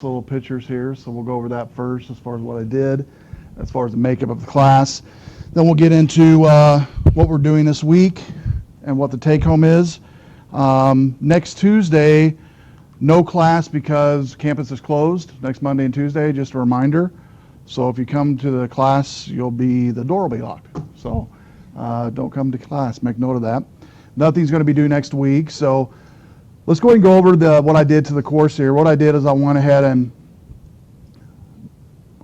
little pictures here, so we'll go over that first as far as what I did, as far as the makeup of the class. Then we'll get into what we're doing this week and what the take-home is. Next Tuesday, no class because campus is closed. Next Monday and Tuesday, just a reminder. So if you come to the class, the door will be locked. So don't come to class. Make note of that. Nothing's going to be due next week. So let's go ahead and go over what I did to the course here. What I did is I went ahead and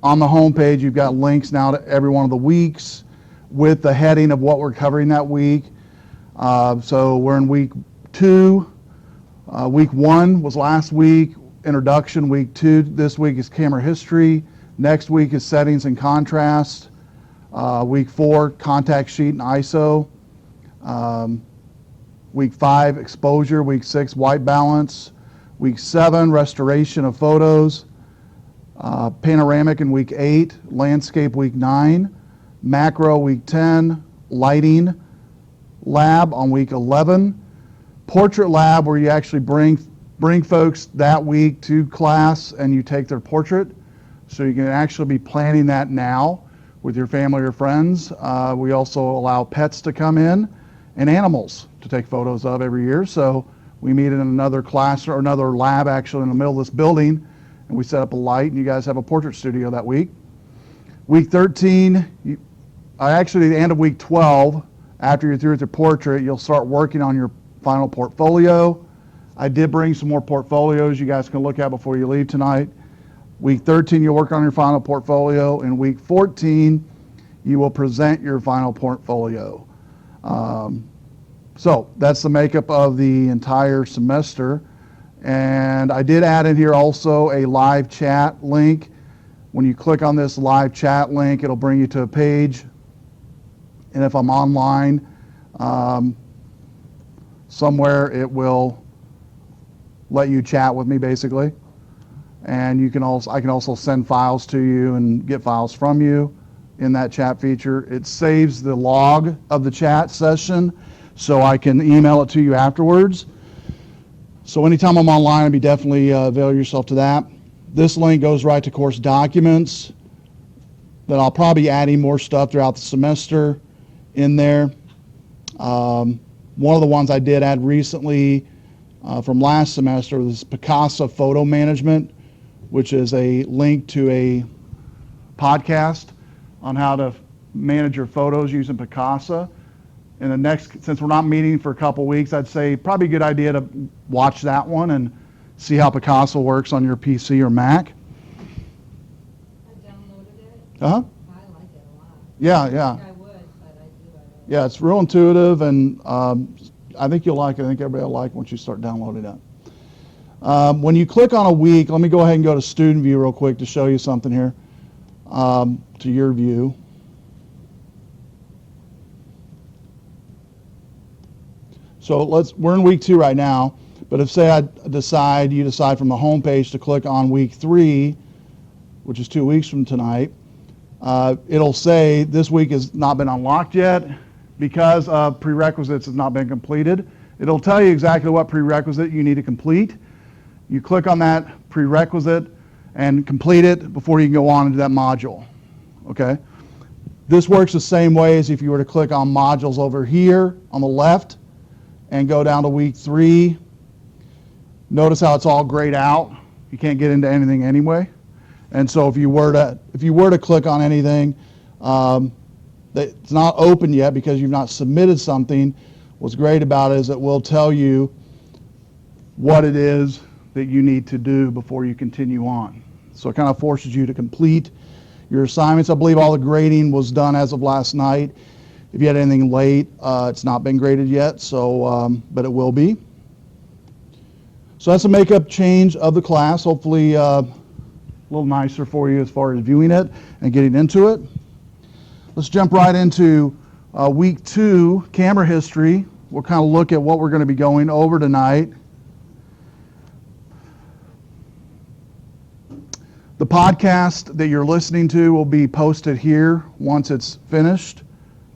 on the home page, you've got links now to every one of the weeks with the heading of what we're covering that week. So we're in week 2. Week 1 was last week, introduction. Week 2 this week is camera history. Next week is settings and contrast. Week 4, contact sheet and ISO. Week 5, exposure. Week 6, white balance. Week 7, restoration of photos. Panoramic in week 8. Landscape week 9. Macro week 10. Lighting lab on week 11. Portrait lab, where you actually bring folks that week to class and you take their portrait. So you can actually be planning that now with your family or friends. We also allow pets to come in and animals to take photos of every year. So we meet in another class or another lab actually in the middle of this building, and we set up a light and you guys have a portrait studio that week. Week 13, actually the end of week 12, after you're through with your portrait, you'll start working on your final portfolio. I did bring some more portfolios you guys can look at before you leave tonight. Week 13, you'll work on your final portfolio. In week 14, you will present your final portfolio. So that's the makeup of the entire semester. And I did add in here also a live chat link. When you click on this live chat link, it'll bring you to a page. And if I'm online somewhere, it will let you chat with me basically. And I can also send files to you and get files from you in that chat feature. It saves the log of the chat session so I can email it to you afterwards. So anytime I'm online, I'd definitely avail yourself to that. This link goes right to course documents. Then I'll probably be adding more stuff throughout the semester in there. One of the ones I did add recently from last semester was Picasa Photo Management, which is a link to a podcast on how to manage your photos using Picasa. And since we're not meeting for a couple weeks, I'd say probably a good idea to watch that one and see how Picasa works on your PC or Mac. I downloaded it. Uh-huh. I like it a lot. Yeah. I think I would, but I do. Yeah, it's real intuitive, and I think you'll like it. I think everybody will like it once you start downloading it. When you click on a week, let me go ahead and go to student view real quick to show you something here, to your view. So we're in week 2 right now, but if say you decide from the home page to click on week 3, which is 2 weeks from tonight, it'll say this week has not been unlocked yet because prerequisites has not been completed. It'll tell you exactly what prerequisite you need to complete. You click on that prerequisite and complete it before you can go on into that module. Okay? This works the same way as if you were to click on modules over here on the left and go down to week 3. Notice how it's all grayed out. You can't get into anything anyway. And so if you were to click on anything, it's not open yet because you've not submitted something. What's great about it is it will tell you what it is that you need to do before you continue on. So it kind of forces you to complete your assignments. I believe all the grading was done as of last night. If you had anything late, it's not been graded yet, so but it will be. So that's a makeup change of the class. Hopefully a little nicer for you as far as viewing it and getting into it. Let's jump right into week 2, camera history. We'll kind of look at what we're going to be going over tonight. The podcast that you're listening to will be posted here once it's finished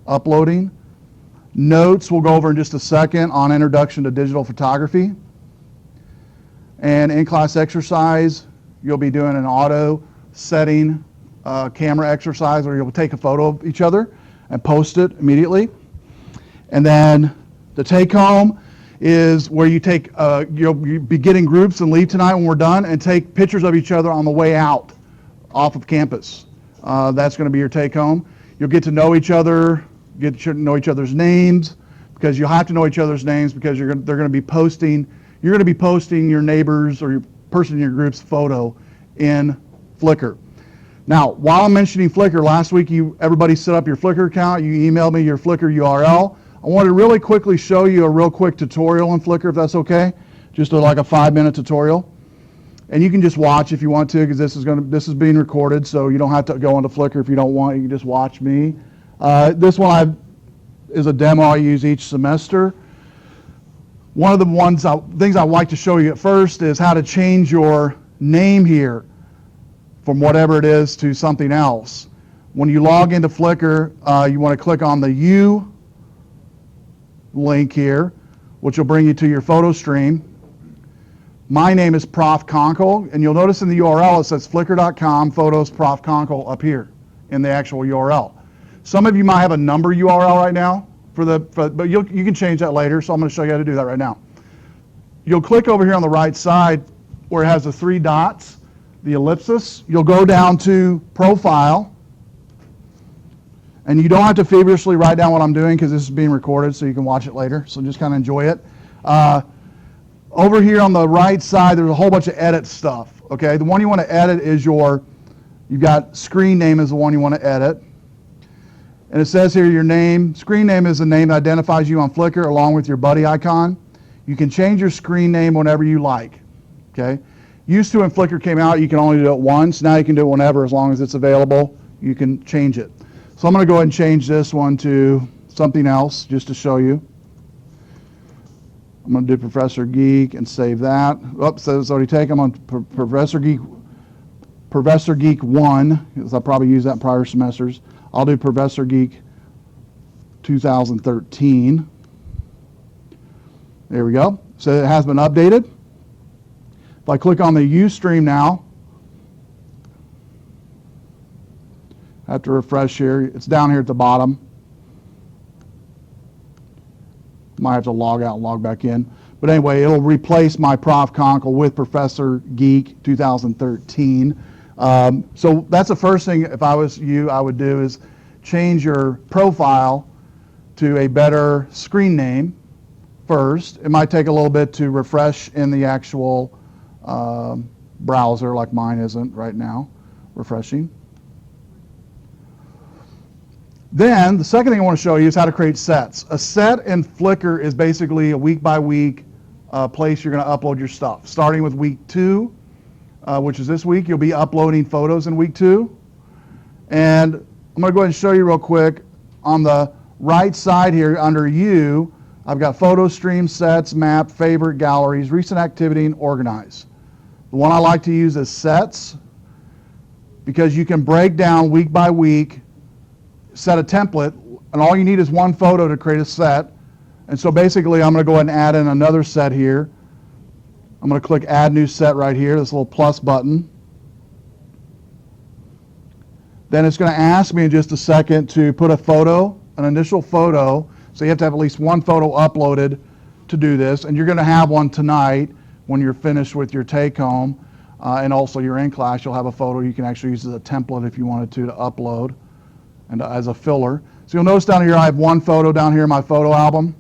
uploading. Notes we'll go over in just a second on Introduction to Digital Photography. And in-class exercise you'll be doing an auto setting camera exercise where you'll take a photo of each other and post it immediately. And then the take home is where you take, you'll be getting groups and leave tonight when we're done and take pictures of each other on the way out off of campus. That's going to be your take home. You'll get to know each other, get to know each other's names, because you'll have to know each other's names because they're going to be posting, you're going to be posting your neighbor's or your person in your group's photo in Flickr. Now, while I'm mentioning Flickr, last week everybody set up your Flickr account, you emailed me your Flickr URL. I want to really quickly show you a real quick tutorial in Flickr, if that's okay. Just like a 5-minute tutorial. And you can just watch if you want to, because this is being recorded, so you don't have to go into Flickr if you don't want. You can just watch me. This one is a demo I use each semester. One of the things I like to show you at first is how to change your name here from whatever it is to something else. When you log into Flickr, you want to click on the U link here, which will bring you to your photo stream. My name is Prof. Conkle, and you'll notice in the URL it says flickr.com photos Prof. Conkle up here in the actual URL. Some of you might have a number URL right now, but you can change that later, so I'm going to show you how to do that right now. You'll click over here on the right side where it has the 3 dots, the ellipsis. You'll go down to Profile, and you don't have to feverishly write down what I'm doing because this is being recorded so you can watch it later, so just kind of enjoy it. Over here on the right side, there's a whole bunch of edit stuff, okay? The one you want to edit is you've got screen name is the one you want to edit. And it says here your name. Screen name is the name that identifies you on Flickr along with your buddy icon. You can change your screen name whenever you like, okay? Used to when Flickr came out, you can only do it once. Now you can do it whenever as long as it's available. You can change it. So I'm going to go ahead and change this one to something else just to show you. I'm going to do Professor Geek and save that. Oops, so it's already taken. I'm on Professor Geek 1, because I probably used that in prior semesters. I'll do Professor Geek 2013. There we go. So it has been updated. If I click on the Ustream now, I have to refresh here. It's down here at the bottom. Might have to log out and log back in. But anyway, it'll replace my Prof. Conkle with Professor Geek 2013. So that's the first thing, if I was you, I would do is change your profile to a better screen name first. It might take a little bit to refresh in the actual browser, like mine isn't right now, refreshing. Then the second thing I want to show you is how to create sets. A set in Flickr is basically a week-by-week place you're going to upload your stuff. Starting with week 2, which is this week, you'll be uploading photos in week 2. And I'm going to go ahead and show you real quick. On the right side here under You, I've got photo stream, sets, map, favorite, galleries, recent activity, and organize. The one I like to use is sets because you can break down week by week, set a template, and all you need is one photo to create a set. And so basically I'm going to go ahead and add in another set here. I'm going to click Add New Set right here, this little plus button. Then it's going to ask me in just a second to put a photo, an initial photo. So you have to have at least one photo uploaded to do this. And you're going to have one tonight when you're finished with your take-home. And also you're in class, you'll have a photo you can actually use as a template if you wanted to upload and as a filler. So you'll notice down here I have one photo down here in my photo album.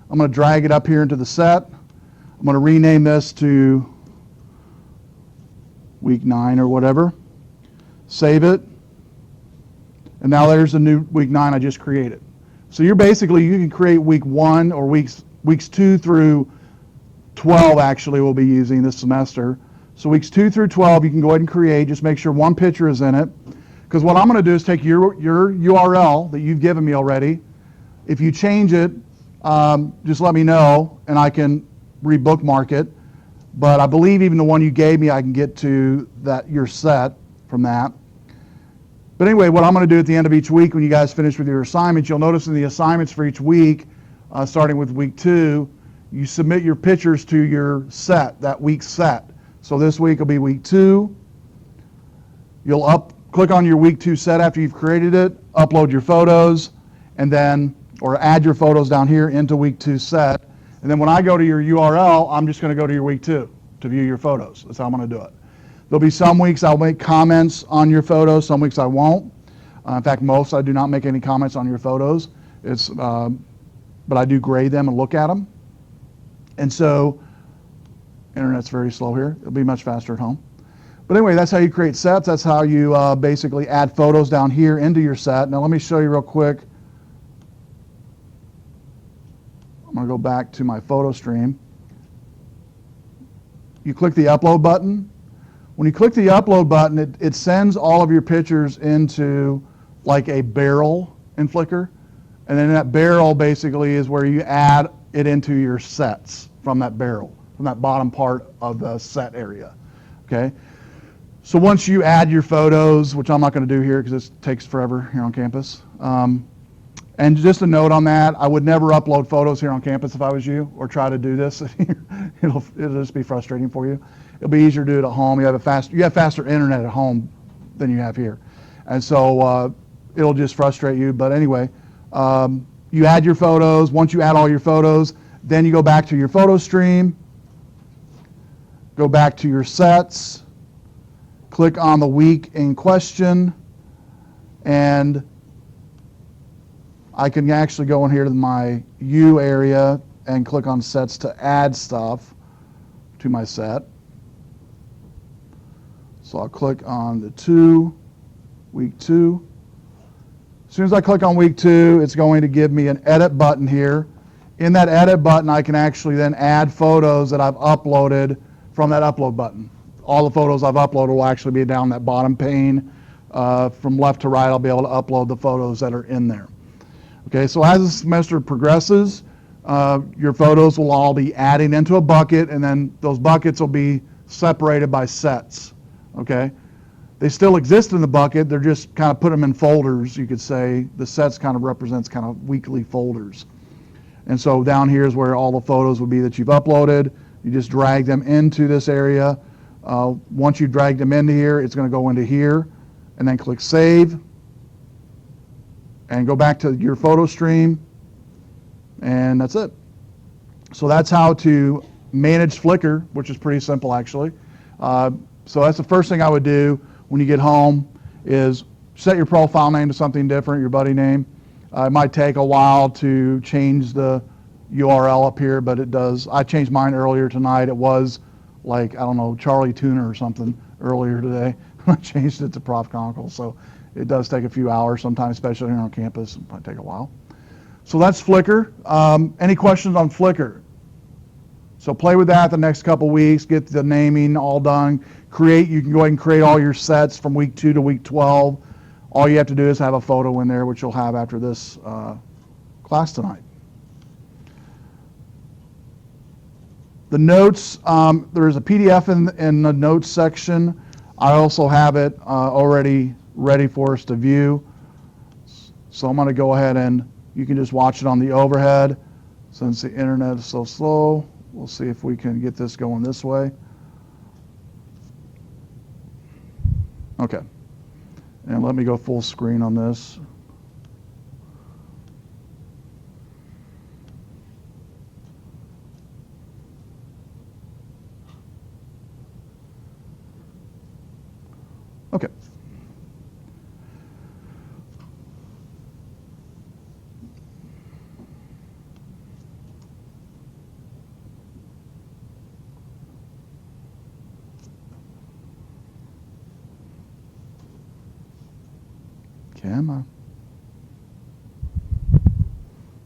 I'm going to drag it up here into the set. I'm going to rename this to week 9 or whatever. Save it. And now there's the new week 9 I just created. So you can create week 1 or weeks 2 through 12 actually we'll be using this semester. So weeks 2 through 12 you can go ahead and create. Just make sure one picture is in it. Because what I'm going to do is take your URL that you've given me already. If you change it, just let me know and I can rebookmark it. But I believe even the one you gave me, I can get to your set from that. But anyway, what I'm going to do at the end of each week when you guys finish with your assignments, you'll notice in the assignments for each week, starting with week 2, you submit your pictures to your set, that week's set. So this week will be week 2. You'll click on your week 2 set after you've created it, upload your photos, and then, or add your photos down here into week 2 set. And then when I go to your URL, I'm just going to go to your week 2 to view your photos. That's how I'm going to do it. There'll be some weeks I'll make comments on your photos, some weeks I won't. In fact, most I do not make any comments on your photos. But I do grade them and look at them. And so, internet's very slow here. It'll be much faster at home. But anyway, that's how you create sets. That's how you basically add photos down here into your set. Now let me show you real quick. I'm going to go back to my photo stream. You click the upload button. When you click the upload button, it sends all of your pictures into like a barrel in Flickr. And then that barrel basically is where you add it into your sets from that barrel, from that bottom part of the set area. Okay? So once you add your photos, which I'm not going to do here because this takes forever here on campus. And just a note on that, I would never upload photos here on campus if I was you, or try to do this. it'll just be frustrating for you. It'll be easier to do it at home. You have faster internet at home than you have here. And so it'll just frustrate you. But anyway, you add your photos. Once you add all your photos, then you go back to your photo stream, go back to your sets, click on the week in question, and I can actually go in here to my U area and click on sets to add stuff to my set. So I'll click on the week 2. As soon as I click on week 2, it's going to give me an edit button here. In that edit button, I can actually then add photos that I've uploaded from that upload button. All the photos I've uploaded will actually be down that bottom pane. From left to right, I'll be able to upload the photos that are in there. Okay, so as the semester progresses, your photos will all be adding into a bucket, and then those buckets will be separated by sets. Okay, they still exist in the bucket. They're just kind of put them in folders. You could say the sets kind of represents kind of weekly folders. And so down here is where all the photos would be that you've uploaded. You just drag them into this area. Once you drag them into here, it's going to go into here, and then click Save, and go back to your photo stream, and that's it. So that's how to manage Flickr, which is pretty simple actually. So that's the first thing I would do when you get home is set your profile name to something different, your buddy name. It might take a while to change the URL up here, but it does. I changed mine earlier tonight. It was like, I don't know, Charlie Tuner or something earlier today. I changed it to Prof Conkle, so it does take a few hours sometimes, especially here on campus. It might take a while. So that's Flickr. Any questions on Flickr? So play with that the next couple weeks, get the naming all done. You can go ahead and create all your sets from week 2 to week 12. All you have to do is have a photo in there, which you'll have after this class tonight. The notes, there is a PDF in the notes section. I also have it already ready for us to view. So I'm going to go ahead and you can just watch it on the overhead. Since the internet is so slow, we'll see if we can get this going this way. Okay. And let me go full screen on this. Okay. Come on.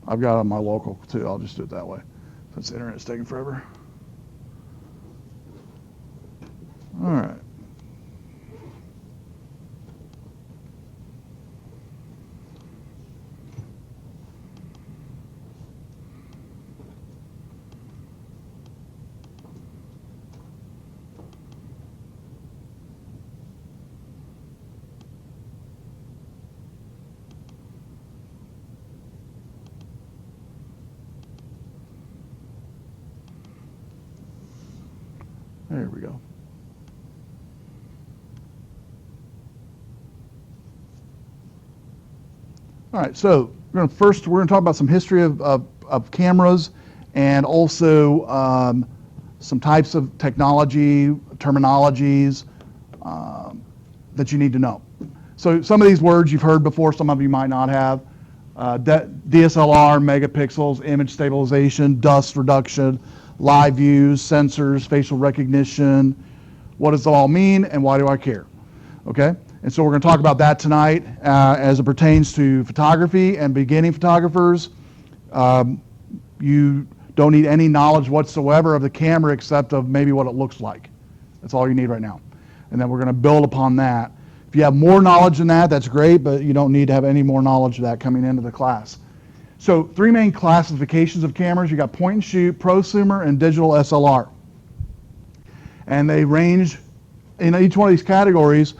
I've got it on my local too. I'll just do it that way since the internet's taking forever. All right. There we go. All right, so we're going to talk about some history of cameras and also some types of technology, terminologies that you need to know. So some of these words you've heard before, some of you might not have. DSLR, megapixels, image stabilization, dust reduction, live views, sensors, facial recognition. What does it all mean and why do I care? Okay, and so we're going to talk about that tonight as it pertains to photography and beginning photographers. You don't need any knowledge whatsoever of the camera except of maybe what it looks like. That's all you need right now. And then we're going to build upon that. If you have more knowledge than that, that's great, but you don't need to have any more knowledge of that coming into the class. So 3 main classifications of cameras. You got point and shoot, prosumer, and digital SLR. And they range in each one of these categories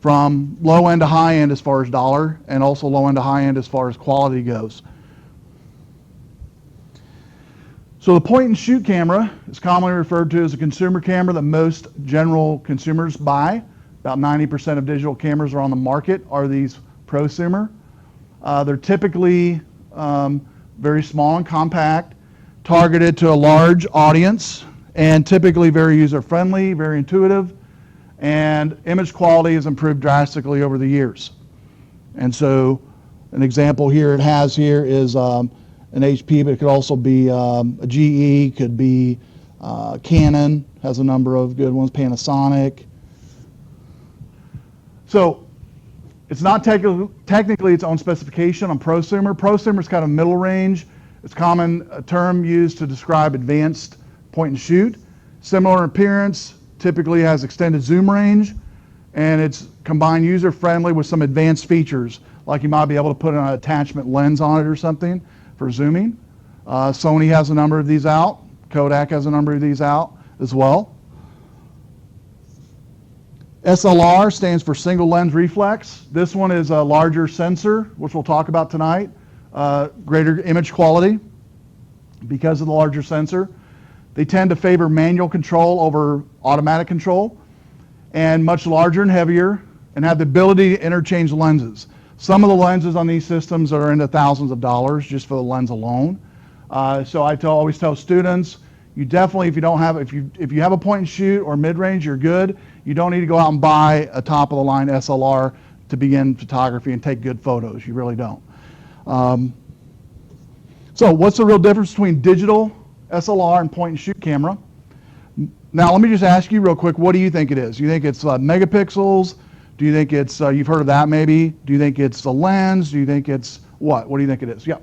from low end to high end as far as dollar, and also low end to high end as far as quality goes. So the point and shoot camera is commonly referred to as a consumer camera that most general consumers buy. About 90% of digital cameras are on the market are these prosumer. They're typically very small and compact, targeted to a large audience, and typically very user-friendly, very intuitive, and image quality has improved drastically over the years. And so an example here it has here is an HP, but it could also be a GE, could be Canon, has a number of good ones, Panasonic. So it's not technically its own specification on prosumer. Prosumer is kind of middle range. It's a term used to describe advanced point and shoot. Similar appearance, typically has extended zoom range, and it's combined user-friendly with some advanced features, like you might be able to put an attachment lens on it or something for zooming. Sony has a number of these out. Kodak has a number of these out as well. SLR stands for single lens reflex. This one is a larger sensor, which we'll talk about tonight. Greater image quality because of the larger sensor. They tend to favor manual control over automatic control, and much larger and heavier, and have the ability to interchange lenses. Some of the lenses on these systems are into thousands of dollars just for the lens alone. So I always tell students, you definitely, if you have a point and shoot or mid-range, you're good. You don't need to go out and buy a top-of-the-line SLR to begin photography and take good photos. You really don't. So what's the real difference between digital SLR and point and shoot camera? Now let me just ask you real quick, what do you think it is? You think it's megapixels? Do you think it's, you've heard of that maybe? Do you think it's the lens? Do you think it's what? What do you think it is? Yeah.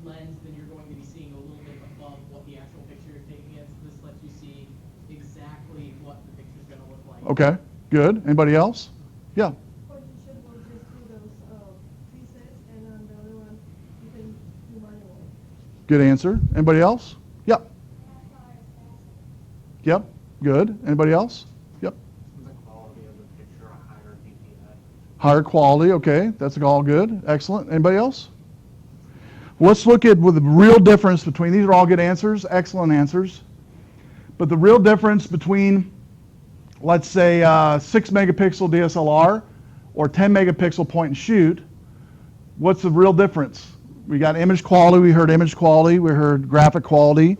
Lens, then you're going to be seeing a little bit above what the actual picture you're taking is. This lets you see exactly what the picture's going to look like. Okay, good. Anybody else? Yeah. Or you should go just do those presets, and on the other one, you can do manually. Good answer. Anybody else? Yep. Yep, good. Anybody else? Yep. The quality of the picture, a higher DPI. Higher quality, okay. That's all good. Excellent. Anybody else? Let's look at what the real difference between, these are all good answers, excellent answers. But the real difference between, let's say, 6 megapixel DSLR or 10 megapixel point and shoot, what's the real difference? We got image quality, we heard image quality, we heard graphic quality.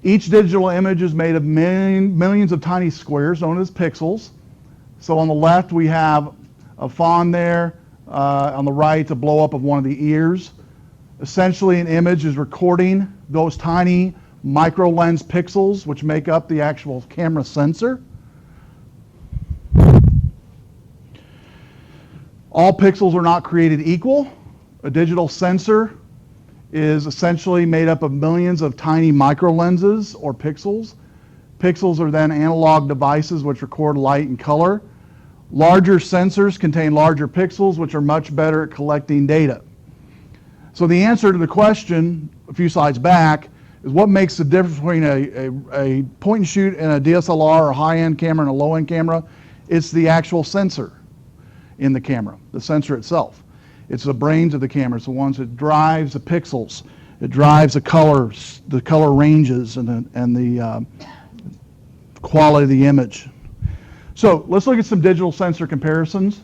Each digital image is made of millions of tiny squares known as pixels. So on the left we have a fawn there. On the right, it's a blow up of one of the ears. Essentially, an image is recording those tiny micro lens pixels which make up the actual camera sensor. All pixels are not created equal. A digital sensor is essentially made up of millions of tiny micro lenses or pixels. Pixels are then analog devices which record light and color. Larger sensors contain larger pixels, which are much better at collecting data. So the answer to the question a few slides back is what makes the difference between a point and shoot and a DSLR or high-end camera and a low-end camera? It's the actual sensor. in the camera, the sensor itself. It's the brains of the camera. It's the ones that drives the pixels. It drives the colors, the color ranges, and the quality of the image. So let's look at some digital sensor comparisons.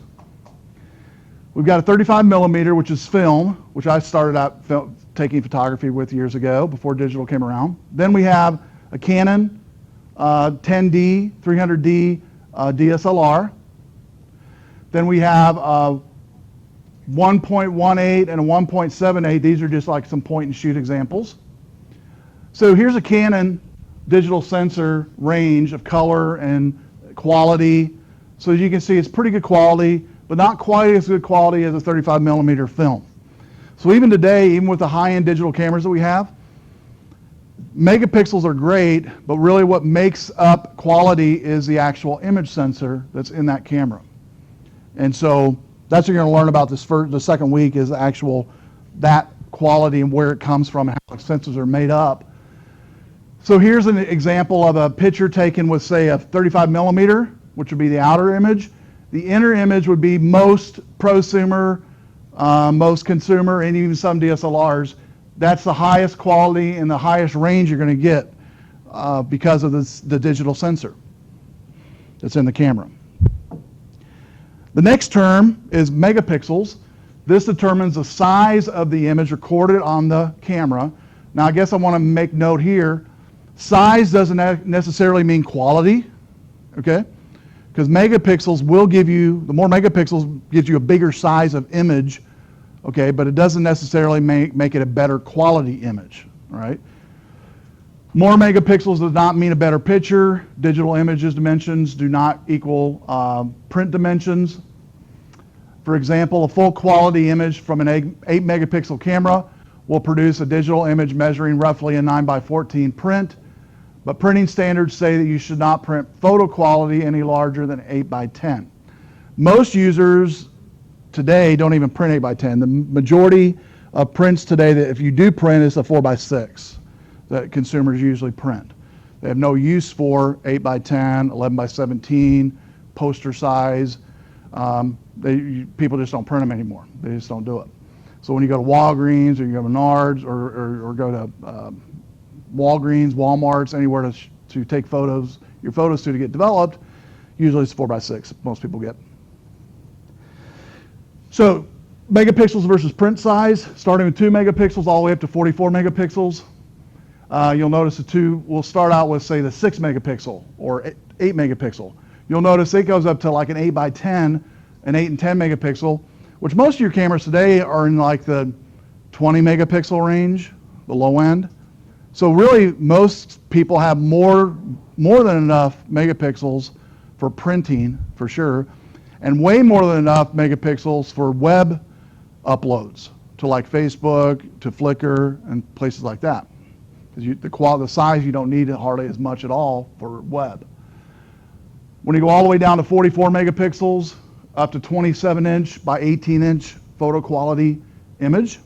We've got a 35 millimeter, which is film, which I started out taking photography with years ago before digital came around. Then we have a Canon 10D, 300D DSLR. Then we have 1.18 and a 1.78. These are just like some point and shoot examples. So here's a Canon digital sensor range of color and quality. So as you can see, it's pretty good quality, but not quite as good quality as a 35 millimeter film. So even today, even with the high-end digital cameras that we have, megapixels are great, but really what makes up quality is the actual image sensor that's in that camera. And so that's what you're going to learn about the second week is the actual, that quality and where it comes from and how sensors are made up. So here's an example of a picture taken with, say, a 35 millimeter, which would be the outer image. The inner image would be most prosumer, most consumer, and even some DSLRs. That's the highest quality and the highest range you're going to get because of the digital sensor that's in the camera. The next term is megapixels. This determines the size of the image recorded on the camera. Now, I guess I want to make note here, size doesn't necessarily mean quality, okay? Because megapixels will give you, the more megapixels gives you a bigger size of image, okay, but it doesn't necessarily make it a better quality image, all right? More megapixels does not mean a better picture. Digital images dimensions do not equal print dimensions. For example, a full quality image from an 8 megapixel camera will produce a digital image measuring roughly a 9:14 print, but printing standards say that you should not print photo quality any larger than 8:10. Most users today don't even print 8:10. The majority of prints today, that if you do print, is a 4:6 that consumers usually print. They have no use for 8:10, 11:17, poster size. People just don't print them anymore. They just don't do it. So when you go to Walgreens or you go to Menards or go to Walgreens, Walmarts, anywhere to take photos, your photos to get developed, usually it's 4:6 most people get. So megapixels versus print size, starting with 2 megapixels all the way up to 44 megapixels. You'll notice we'll start out with, say, the 6 megapixel or 8 megapixel. You'll notice it goes up to like an 8:10, an 8 and 10 megapixel, which most of your cameras today are in like the 20 megapixel range, the low end. So really, most people have more than enough megapixels for printing, for sure, and way more than enough megapixels for web uploads to like Facebook, to Flickr, and places like that. Because the size, you don't need it hardly as much at all for web. When you go all the way down to 44 megapixels, up to 27-inch by 18-inch photo quality image.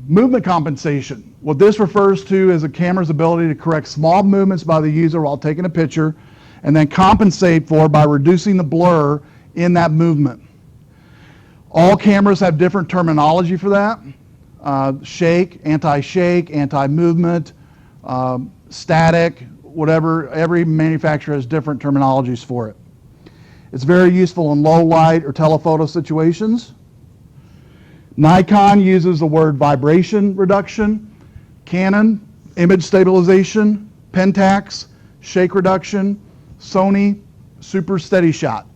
Movement compensation. What this refers to is a camera's ability to correct small movements by the user while taking a picture and then compensate for by reducing the blur in that movement. All cameras have different terminology for that. Shake, anti-shake, anti-movement, static, whatever. Every manufacturer has different terminologies for it. It's very useful in low light or telephoto situations. Nikon uses the word vibration reduction. Canon, image stabilization. Pentax, shake reduction. Sony, super steady shot.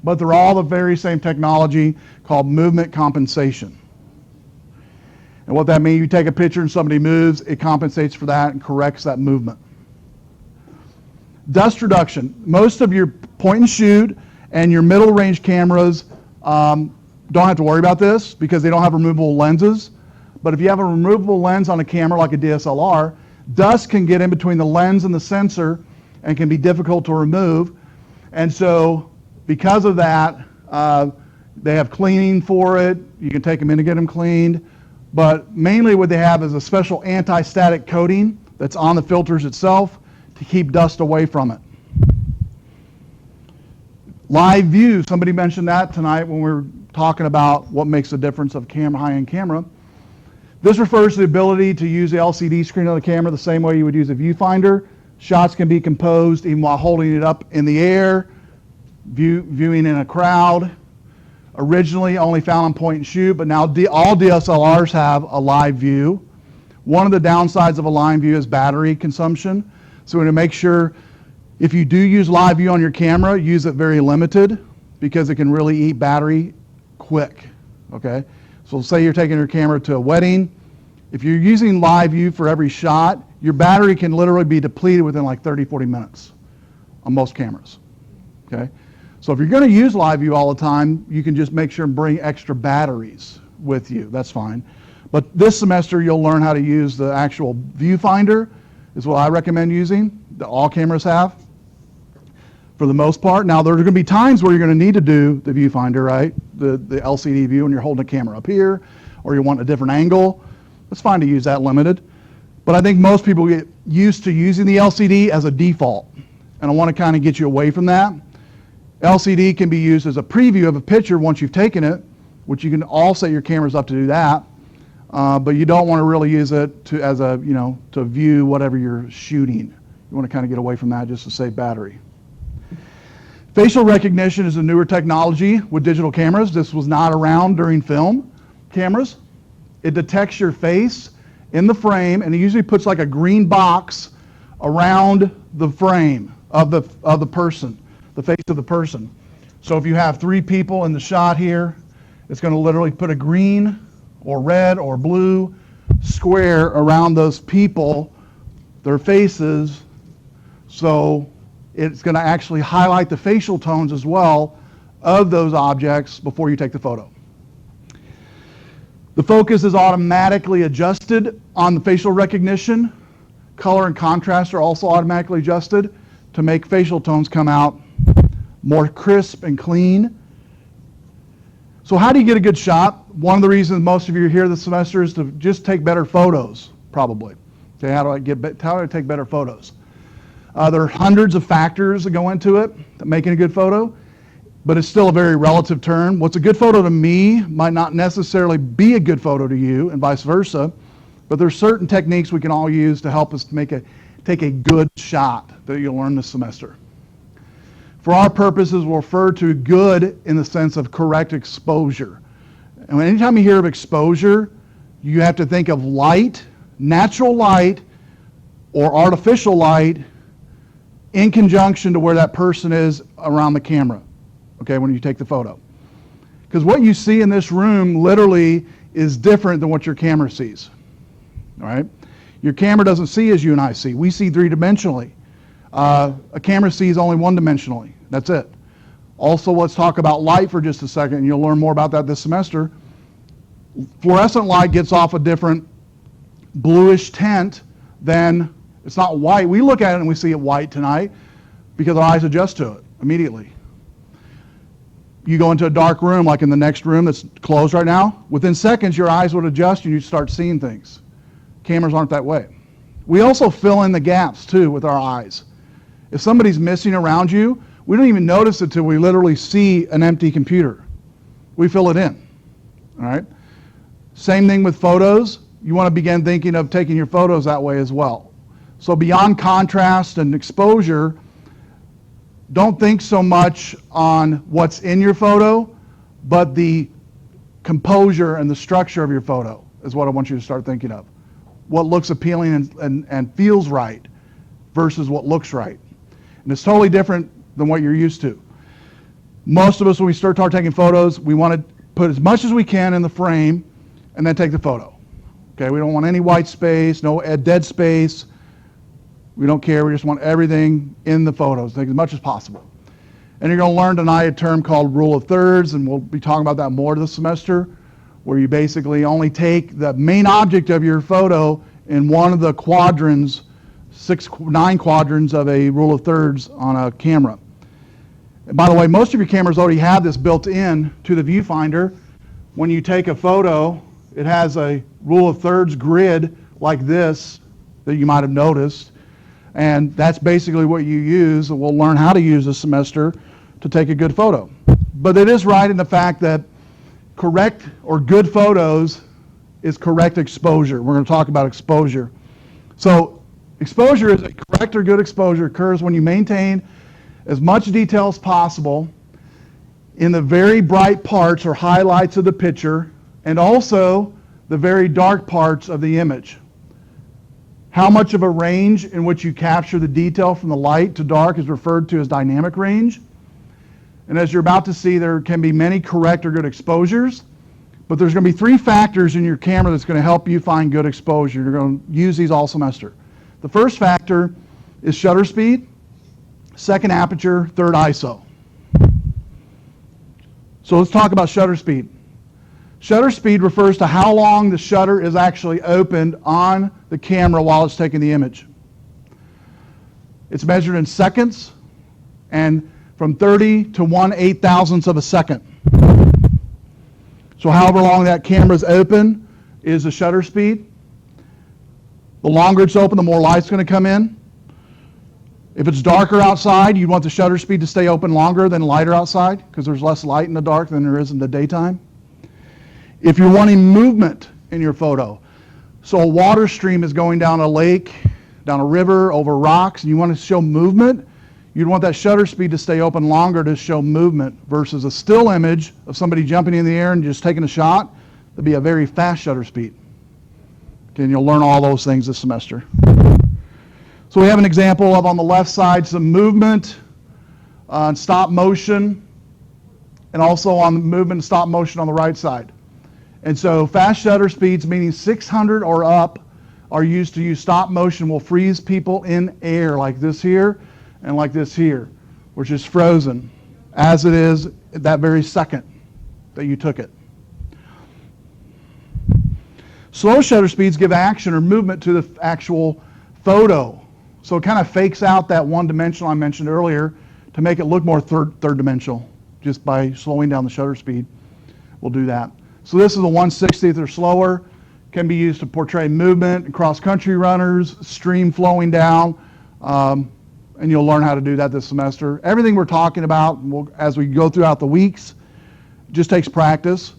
But they're all the very same technology called movement compensation. And what that means, you take a picture and somebody moves, it compensates for that and corrects that movement. Dust reduction. Most of your point and shoot and your middle range cameras don't have to worry about this because they don't have removable lenses. But if you have a removable lens on a camera like a DSLR, dust can get in between the lens and the sensor and can be difficult to remove. And so because of that, they have cleaning for it. You can take them in to get them cleaned. But mainly what they have is a special anti-static coating that's on the filters itself to keep dust away from it. Live view, somebody mentioned that tonight when we were talking about what makes the difference of high-end camera. This refers to the ability to use the LCD screen on the camera the same way you would use a viewfinder. Shots can be composed even while holding it up in the air, viewing in a crowd. Originally only found on point and shoot, but now all DSLRs have a live view. One of the downsides of a live view is battery consumption. So we're going to make sure if you do use live view on your camera, use it very limited because it can really eat battery quick, okay? So say you're taking your camera to a wedding. If you're using live view for every shot, your battery can literally be depleted within like 30, 40 minutes on most cameras, okay? So if you're going to use live view all the time, you can just make sure and bring extra batteries with you. That's fine. But this semester, you'll learn how to use the actual viewfinder, is what I recommend using, that all cameras have, for the most part. Now, there are going to be times where you're going to need to do the viewfinder, right? The LCD view, and you're holding a camera up here, or you want a different angle. It's fine to use that limited. But I think most people get used to using the LCD as a default. And I want to kind of get you away from that. LCD can be used as a preview of a picture once you've taken it, which you can all set your cameras up to do that. But you don't want to really use it to view whatever you're shooting. You want to kind of get away from that just to save battery. Facial recognition is a newer technology with digital cameras. This was not around during film cameras. It detects your face in the frame, and it usually puts like a green box around the frame of the person, the face of the person. So if you have 3 people in the shot here, it's going to literally put a green or red or blue square around those people, their faces, so it's going to actually highlight the facial tones as well of those objects before you take the photo. The focus is automatically adjusted on the facial recognition. Color and contrast are also automatically adjusted to make facial tones come out more crisp and clean. So how do you get a good shot? One of the reasons most of you are here this semester is to just take better photos, probably. Okay, how do I take better photos? There are hundreds of factors that go into it, making a good photo, but it's still a very relative term. What's a good photo to me might not necessarily be a good photo to you, and vice versa, but there's certain techniques we can all use to help us take a good shot that you'll learn this semester. For our purposes, we'll refer to good in the sense of correct exposure. And anytime you hear of exposure, you have to think of light, natural light, or artificial light in conjunction to where that person is around the camera, okay, when you take the photo. Because what you see in this room literally is different than what your camera sees, all right? Your camera doesn't see as you and I see. We see 3-dimensionally. A camera sees only 1-dimensionally. That's it. Also, let's talk about light for just a second, and you'll learn more about that this semester. Fluorescent light gets off a different bluish tint than, it's not white. We look at it and we see it white tonight because our eyes adjust to it immediately. You go into a dark room, like in the next room that's closed right now, within seconds your eyes would adjust and you start seeing things. Cameras aren't that way. We also fill in the gaps too with our eyes. If somebody's missing around you, we don't even notice it till we literally see an empty computer. We fill it in, all right? Same thing with photos. You want to begin thinking of taking your photos that way as well. So beyond contrast and exposure, don't think so much on what's in your photo, but the composure and the structure of your photo is what I want you to start thinking of. What looks appealing and feels right versus what looks right. And it's totally different than what you're used to. Most of us, when we start taking photos, we want to put as much as we can in the frame and then take the photo. Okay, we don't want any white space, no dead space. We don't care, we just want everything in the photos, take as much as possible. And you're going to learn tonight a term called rule of thirds, and we'll be talking about that more this semester, where you basically only take the main object of your photo in one of the quadrants, 9 quadrants of a rule of thirds on a camera. And by the way, most of your cameras already have this built in to the viewfinder. When you take a photo, it has a rule of thirds grid like this that you might have noticed. And that's basically what you use, and we'll learn how to use this semester to take a good photo. But it is right in the fact that correct or good photos is correct exposure. We're going to talk about exposure. So exposure is a correct or good exposure occurs when you maintain as much detail as possible in the very bright parts or highlights of the picture and also the very dark parts of the image. How much of a range in which you capture the detail from the light to dark is referred to as dynamic range. And as you're about to see, there can be many correct or good exposures, but there's going to be 3 factors in your camera that's going to help you find good exposure. You're going to use these all semester. The first factor is shutter speed, second aperture, third ISO. So let's talk about shutter speed. Shutter speed refers to how long the shutter is actually opened on the camera while it's taking the image. It's measured in seconds and from 30 to 1/8,000th of a second. So however long that camera is open is the shutter speed. The longer it's open, the more light's going to come in. If it's darker outside, you want the shutter speed to stay open longer than lighter outside because there's less light in the dark than there is in the daytime. If you're wanting movement in your photo, so a water stream is going down a lake, down a river, over rocks, and you want to show movement, you'd want that shutter speed to stay open longer to show movement versus a still image of somebody jumping in the air and just taking a shot. That'd be a very fast shutter speed. Okay, and you'll learn all those things this semester. So we have an example of, on the left side, some movement and stop motion, and also on the movement and stop motion on the right side. And so fast shutter speeds, meaning 600 or up, are used to use stop motion, will freeze people in air like this here and like this here, which is frozen as it is at that very second that you took it. Slow shutter speeds give action or movement to the actual photo. So it kind of fakes out that one dimensional I mentioned earlier to make it look more third dimensional. Just by slowing down the shutter speed, we'll do that. So this is a 1/60th or slower. Can be used to portray movement, cross-country runners, stream flowing down, and you'll learn how to do that this semester. Everything we're talking about, as we go throughout the weeks, just takes practice.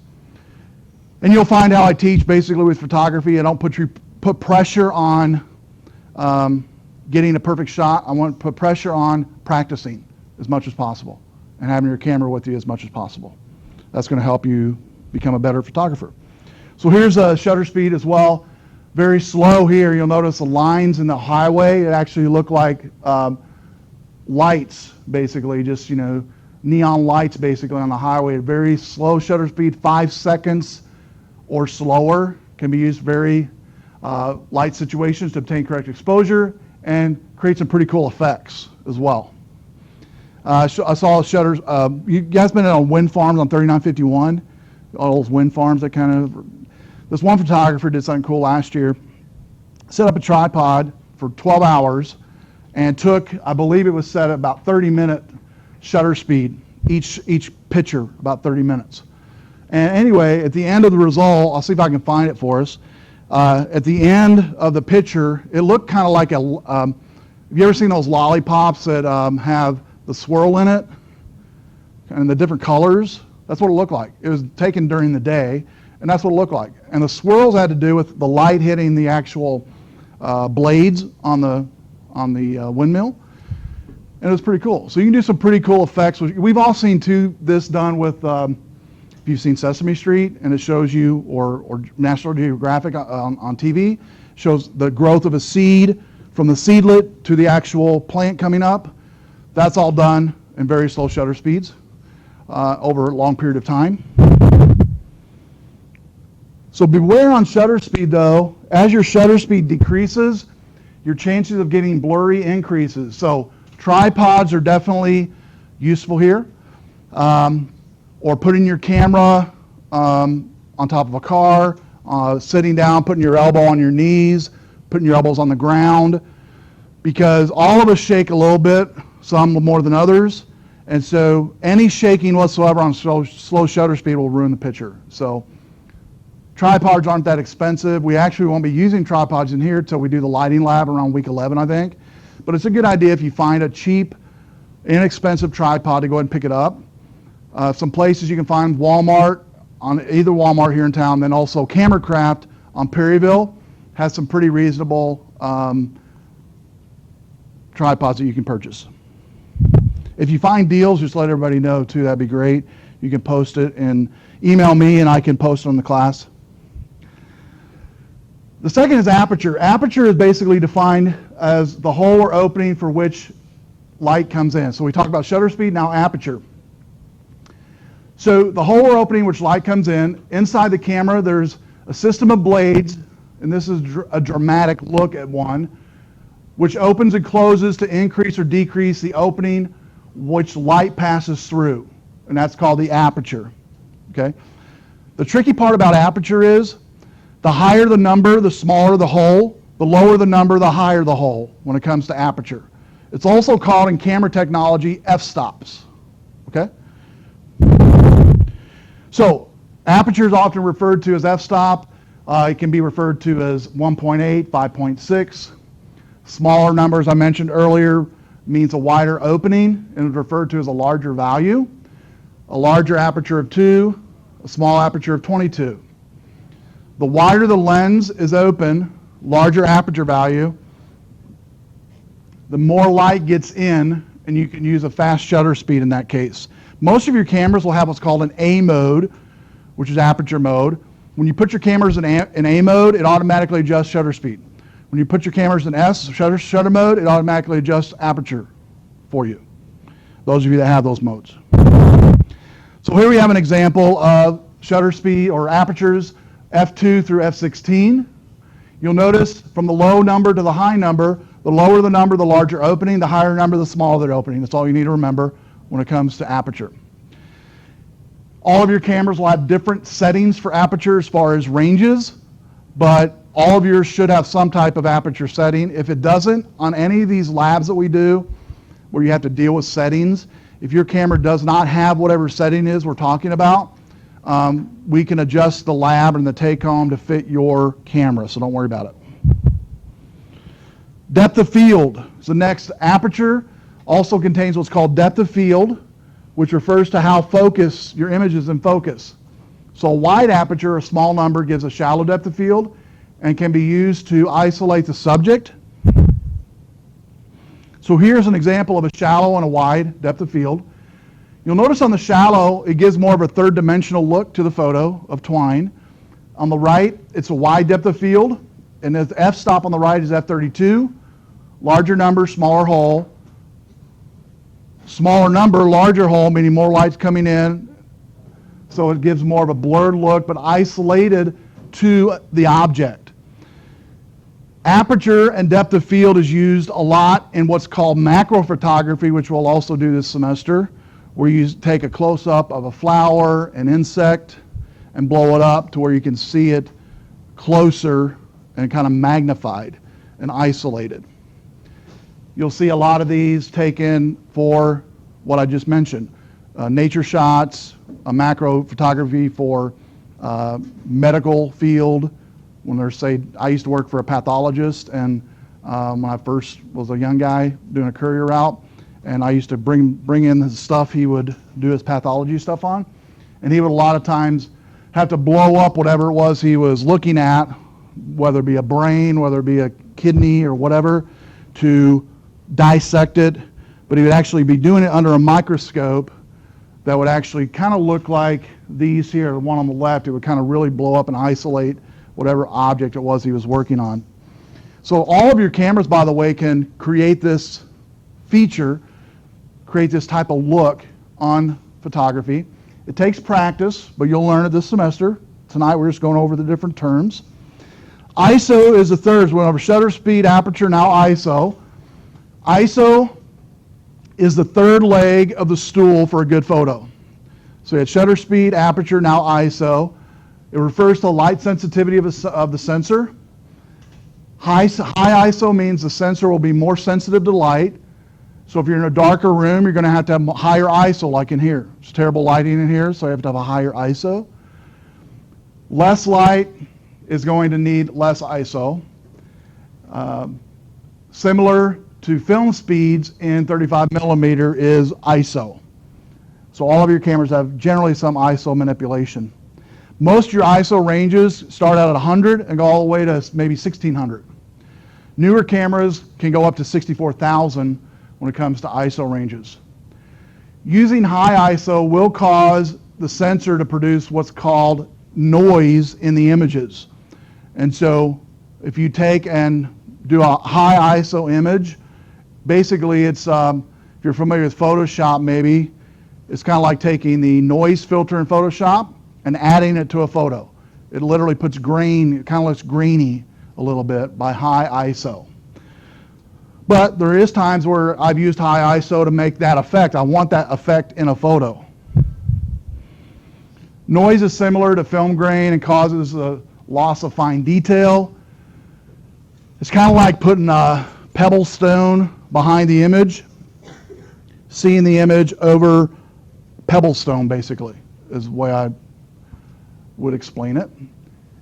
And you'll find how I teach basically with photography. I don't put pressure on getting a perfect shot. I want to put pressure on practicing as much as possible and having your camera with you as much as possible. That's going to help you become a better photographer. So here's a shutter speed as well. Very slow here. You'll notice the lines in the highway. It actually look like lights, basically, just, neon lights basically on the highway. Very slow shutter speed, 5 seconds or slower. Can be used very light situations to obtain correct exposure and create some pretty cool effects as well. I saw shutters. You guys been on wind farms on 3951? All those wind farms that this one photographer did something cool last year. Set up a tripod for 12 hours and took, I believe it was set at about 30-minute shutter speed, each picture about 30 minutes. And anyway, at the end of the result, I'll see if I can find it for us. At the end of the picture, it looked kind of like have you ever seen those lollipops that have the swirl in it and the different colors? That's what it looked like. It was taken during the day, and that's what it looked like. And the swirls had to do with the light hitting the actual blades on the windmill, and it was pretty cool. So you can do some pretty cool effects. We've all seen this done with, if you've seen Sesame Street, and it shows you, or National Geographic on TV, shows the growth of a seed from the seedlet to the actual plant coming up. That's all done in very slow shutter speeds over a long period of time. So beware on shutter speed though. As your shutter speed decreases, your chances of getting blurry increases. So tripods are definitely useful here. Or putting your camera on top of a car, sitting down, putting your elbow on your knees, putting your elbows on the ground, because all of us shake a little bit, some more than others, and so any shaking whatsoever on slow shutter speed will ruin the picture. So tripods aren't that expensive. We actually won't be using tripods in here until we do the lighting lab around week 11, I think. But it's a good idea if you find a cheap inexpensive tripod to go ahead and pick it up. Some places you can find Walmart, on either Walmart here in town, then also Camera on Perryville has some pretty reasonable tripods that you can purchase. If you find deals, just let everybody know too, that'd be great. You can post it and email me and I can post it on the class. The second is aperture. Aperture is basically defined as the hole or opening for which light comes in. So we talked about shutter speed, now aperture. So the hole or opening which light comes in, inside the camera there's a system of blades, and this is a dramatic look at one, which opens and closes to increase or decrease the opening which light passes through, and that's called the aperture. Okay? The tricky part about aperture is the higher the number, the smaller the hole, the lower the number, the higher the hole when it comes to aperture. It's also called in camera technology f-stops. Okay? So aperture is often referred to as f-stop. It can be referred to as 1.8, 5.6. Smaller numbers I mentioned earlier means a wider opening and is referred to as a larger value. A larger aperture of 2, a small aperture of 22. The wider the lens is open, larger aperture value, the more light gets in, and you can use a fast shutter speed in that case. Most of your cameras will have what's called an A mode, which is aperture mode. When you put your cameras in A mode, it automatically adjusts shutter speed. When you put your cameras in S, shutter mode, it automatically adjusts aperture for you. Those of you that have those modes. So here we have an example of shutter speed or apertures f2 through f16. You'll notice from the low number to the high number, the lower the number, the larger opening, the higher number, the smaller the opening. That's all you need to remember when it comes to aperture. All of your cameras will have different settings for aperture as far as ranges, but all of yours should have some type of aperture setting. If it doesn't, on any of these labs that we do, where you have to deal with settings, if your camera does not have whatever setting is we're talking about, we can adjust the lab and the take-home to fit your camera, so don't worry about it. Depth of field is the next. Aperture also contains what's called depth of field, which refers to how focus your image is in focus. So a wide aperture, a small number, gives a shallow depth of field and can be used to isolate the subject. So here's an example of a shallow and a wide depth of field. You'll notice on the shallow, it gives more of a third-dimensional look to the photo of Twine. On the right, it's a wide depth of field, and the f-stop on the right is f32. Larger number, smaller hole. Smaller number, larger hole, meaning more light's coming in, so it gives more of a blurred look, but isolated to the object. Aperture and depth of field is used a lot in what's called macro photography, which we'll also do this semester, where you take a close-up of a flower, an insect, and blow it up to where you can see it closer and kind of magnified and isolated. You'll see a lot of these taken for what I just mentioned. Nature shots, a macro photography for medical field. When they're, say, I used to work for a pathologist, and when I first was a young guy doing a courier route, and I used to bring in the stuff he would do his pathology stuff on, and he would a lot of times have to blow up whatever it was he was looking at, whether it be a brain, whether it be a kidney or whatever, to dissect it, but he would actually be doing it under a microscope that would actually kind of look like these here, the one on the left. It would kind of really blow up and isolate whatever object it was he was working on. So all of your cameras, by the way, can create this feature, create this type of look on photography. It takes practice, but you'll learn it this semester. Tonight we're just going over the different terms. ISO is the third. So we went over shutter speed, aperture, now ISO. ISO is the third leg of the stool for a good photo. So you had shutter speed, aperture, now ISO. It refers to light sensitivity of the sensor. High ISO means the sensor will be more sensitive to light. So if you're in a darker room, you're going to have higher ISO, like in here. It's terrible lighting in here, so you have to have a higher ISO. Less light is going to need less ISO. Similar to film speeds in 35 millimeter is ISO. So all of your cameras have generally some ISO manipulation. Most of your ISO ranges start out at 100 and go all the way to maybe 1600. Newer cameras can go up to 64,000 when it comes to ISO ranges. Using high ISO will cause the sensor to produce what's called noise in the images. And so if you take and do a high ISO image, basically it's, if you're familiar with Photoshop maybe, it's kind of like taking the noise filter in Photoshop and adding it to a photo. It literally puts grain, it kind of looks grainy a little bit by high ISO. But there is times where I've used high ISO to make that effect. I want that effect in a photo. Noise is similar to film grain and causes a loss of fine detail. It's kind of like putting a pebble stone behind the image, seeing the image over pebble stone basically is the way I would explain it.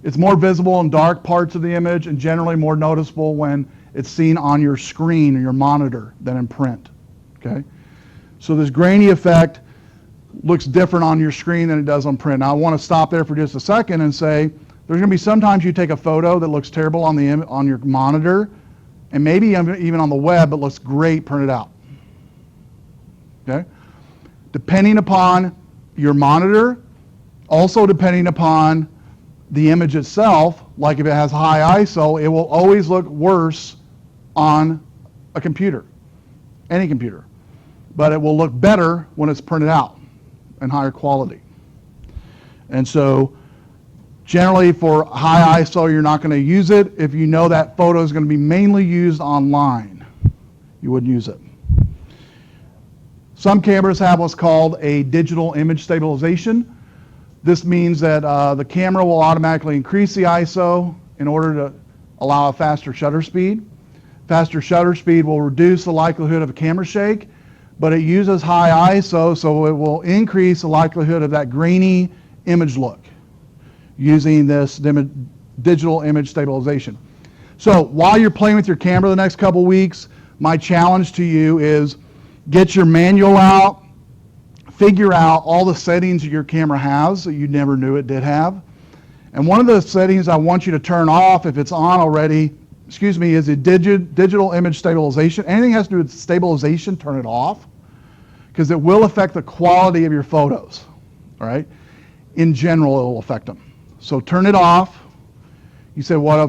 It's more visible in dark parts of the image and generally more noticeable when it's seen on your screen or your monitor than in print. Okay? So this grainy effect looks different on your screen than it does on print. Now I want to stop there for just a second and say there's going to be sometimes you take a photo that looks terrible on your monitor and maybe even on the web, but looks great printed out. Okay? Depending upon your monitor, also depending upon the image itself, like if it has high ISO, it will always look worse on a computer, any computer. But it will look better when it's printed out and higher quality. And so generally for high ISO, you're not going to use it if you know that photo is going to be mainly used online. You wouldn't use it. Some cameras have what's called a digital image stabilization. This means that the camera will automatically increase the ISO in order to allow a faster shutter speed. Faster shutter speed will reduce the likelihood of a camera shake, but it uses high ISO, so it will increase the likelihood of that grainy image look using this digital image stabilization. So while you're playing with your camera the next couple weeks, my challenge to you is get your manual out, figure out all the settings your camera has that you never knew it did have. And one of the settings I want you to turn off if it's on already, is a digital image stabilization. Anything has to do with stabilization, turn it off, because it will affect the quality of your photos, all right? In general, it will affect them. So turn it off. You say, what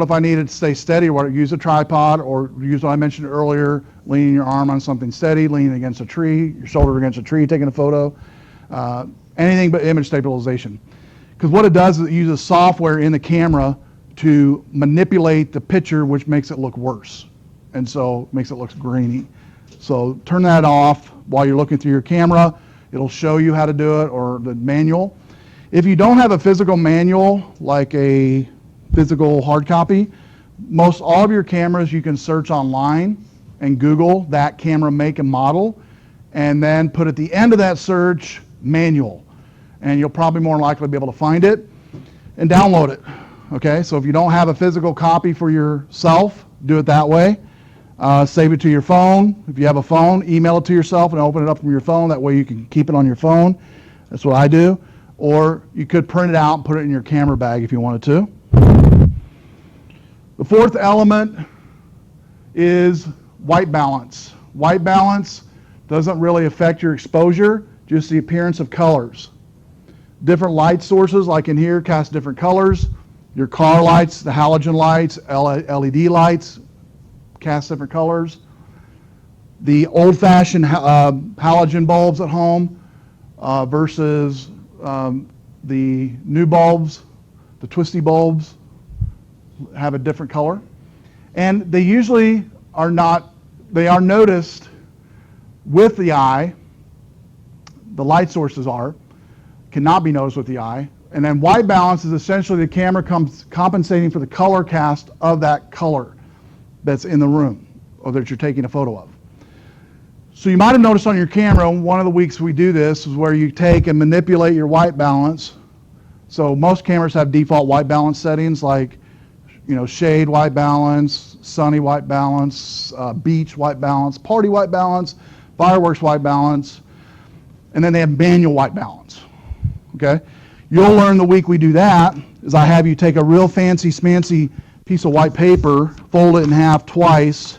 if I need it to stay steady? Or use a tripod, or use what I mentioned earlier, leaning your arm on something steady, leaning against a tree, your shoulder against a tree, taking a photo. Anything but image stabilization. Because what it does is it uses software in the camera to manipulate the picture, which makes it look worse. And so makes it look grainy. So turn that off while you're looking through your camera. It'll show you how to do it, or the manual. If you don't have a physical manual, like a physical hard copy, most all of your cameras you can search online and Google that camera make and model, and then put at the end of that search, manual. And you'll probably more likely be able to find it and download it. Okay, so if you don't have a physical copy for yourself, do it that way. Save it to your phone. If you have a phone, email it to yourself and open it up from your phone. That way you can keep it on your phone. That's what I do. Or you could print it out and put it in your camera bag if you wanted to. The fourth element is white balance. White balance doesn't really affect your exposure, just the appearance of colors. Different light sources, like in here, cast different colors. Your car lights, the halogen lights, LED lights, cast different colors. The old-fashioned halogen bulbs at home versus the new bulbs, the twisty bulbs, have a different color. And they usually are not, they are noticed with the eye. The light sources cannot be noticed with the eye. And then white balance is essentially the camera compensating for the color cast of that color that's in the room or that you're taking a photo of. So you might have noticed on your camera, one of the weeks we do this is where you take and manipulate your white balance. So most cameras have default white balance settings like, shade white balance, sunny white balance, beach white balance, party white balance, fireworks white balance, and then they have manual white balance. Okay? You'll learn the week we do that is I have you take a real fancy smancy piece of white paper, fold it in half twice,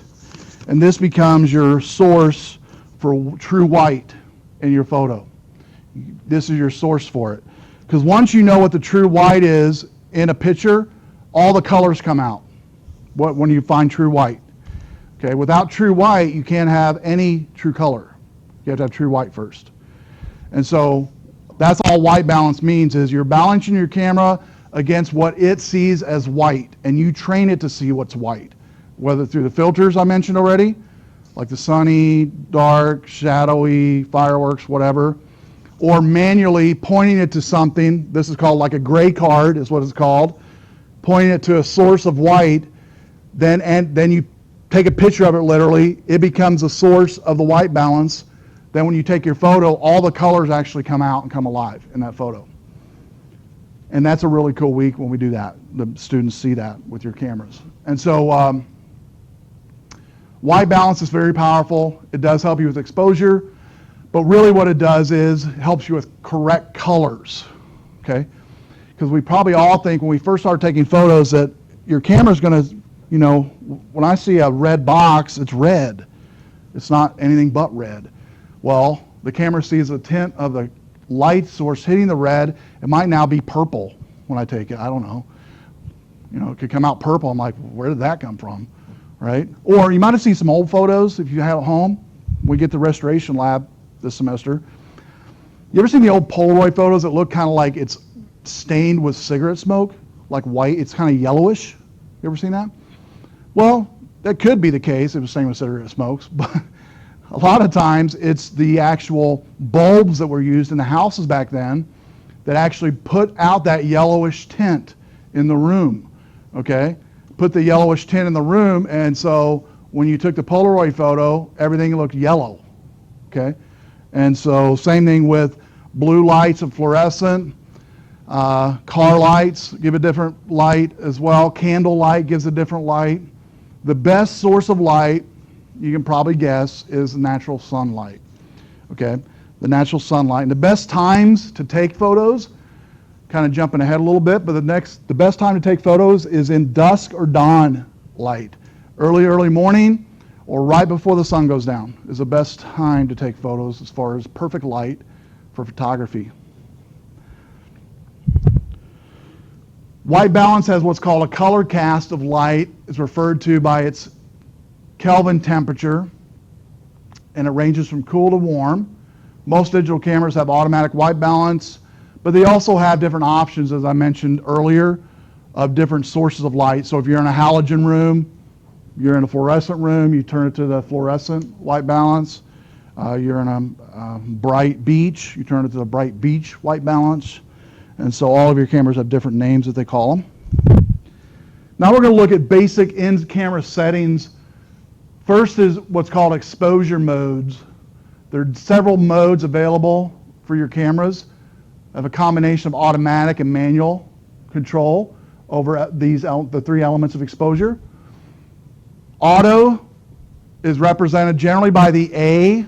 and this becomes your source for true white in your photo. This is your source for it. Because once you know what the true white is in a picture, all the colors come out when you find true white. Okay, without true white, you can't have any true color. You have to have true white first. And so that's all white balance means is you're balancing your camera against what it sees as white, and you train it to see what's white, whether through the filters I mentioned already, like the sunny, dark, shadowy, fireworks, whatever, or manually pointing it to something. This is called like a gray card is what it's called, pointing it to a source of white, then you take a picture of it literally, it becomes a source of the white balance. Then when you take your photo, all the colors actually come out and come alive in that photo. And that's a really cool week when we do that. The students see that with your cameras. And so white balance is very powerful. It does help you with exposure, but really what it does is it helps you with correct colors, okay? Because we probably all think when we first start taking photos that your camera's gonna, when I see a red box, it's red. It's not anything but red. Well, the camera sees the tint of the light source hitting the red. It might now be purple when I take it. I don't know. It could come out purple. I'm like, where did that come from, right? Or you might have seen some old photos if you have at home. We get the restoration lab this semester. You ever seen the old Polaroid photos that look kind of like it's stained with cigarette smoke, like white? It's kind of yellowish. You ever seen that? Well, that could be the case if it was stained with cigarette smokes, but a lot of times it's the actual bulbs that were used in the houses back then that actually put out that yellowish tint in the room, okay? Put the yellowish tint in the room, and so when you took the Polaroid photo, everything looked yellow, okay? And so same thing with blue lights and fluorescent, car lights give a different light as well, candle light gives a different light. The best source of light, you can probably guess, is natural sunlight, okay? The natural sunlight. And the best times to take photos, kind of jumping ahead a little bit, but the best time to take photos is in dusk or dawn light. Early morning or right before the sun goes down is the best time to take photos as far as perfect light for photography. White balance has what's called a color cast of light. It's referred to by its Kelvin temperature, and it ranges from cool to warm. Most digital cameras have automatic white balance, but they also have different options, as I mentioned earlier, of different sources of light. So if you're in a halogen room, you're in a fluorescent room, you turn it to the fluorescent white balance. You're in a bright beach, you turn it to the bright beach white balance. And so all of your cameras have different names that they call them. Now we're going to look at basic in-camera settings. First is what's called exposure modes. There are several modes available for your cameras. Have a combination of automatic and manual control over the three elements of exposure. Auto is represented generally by the A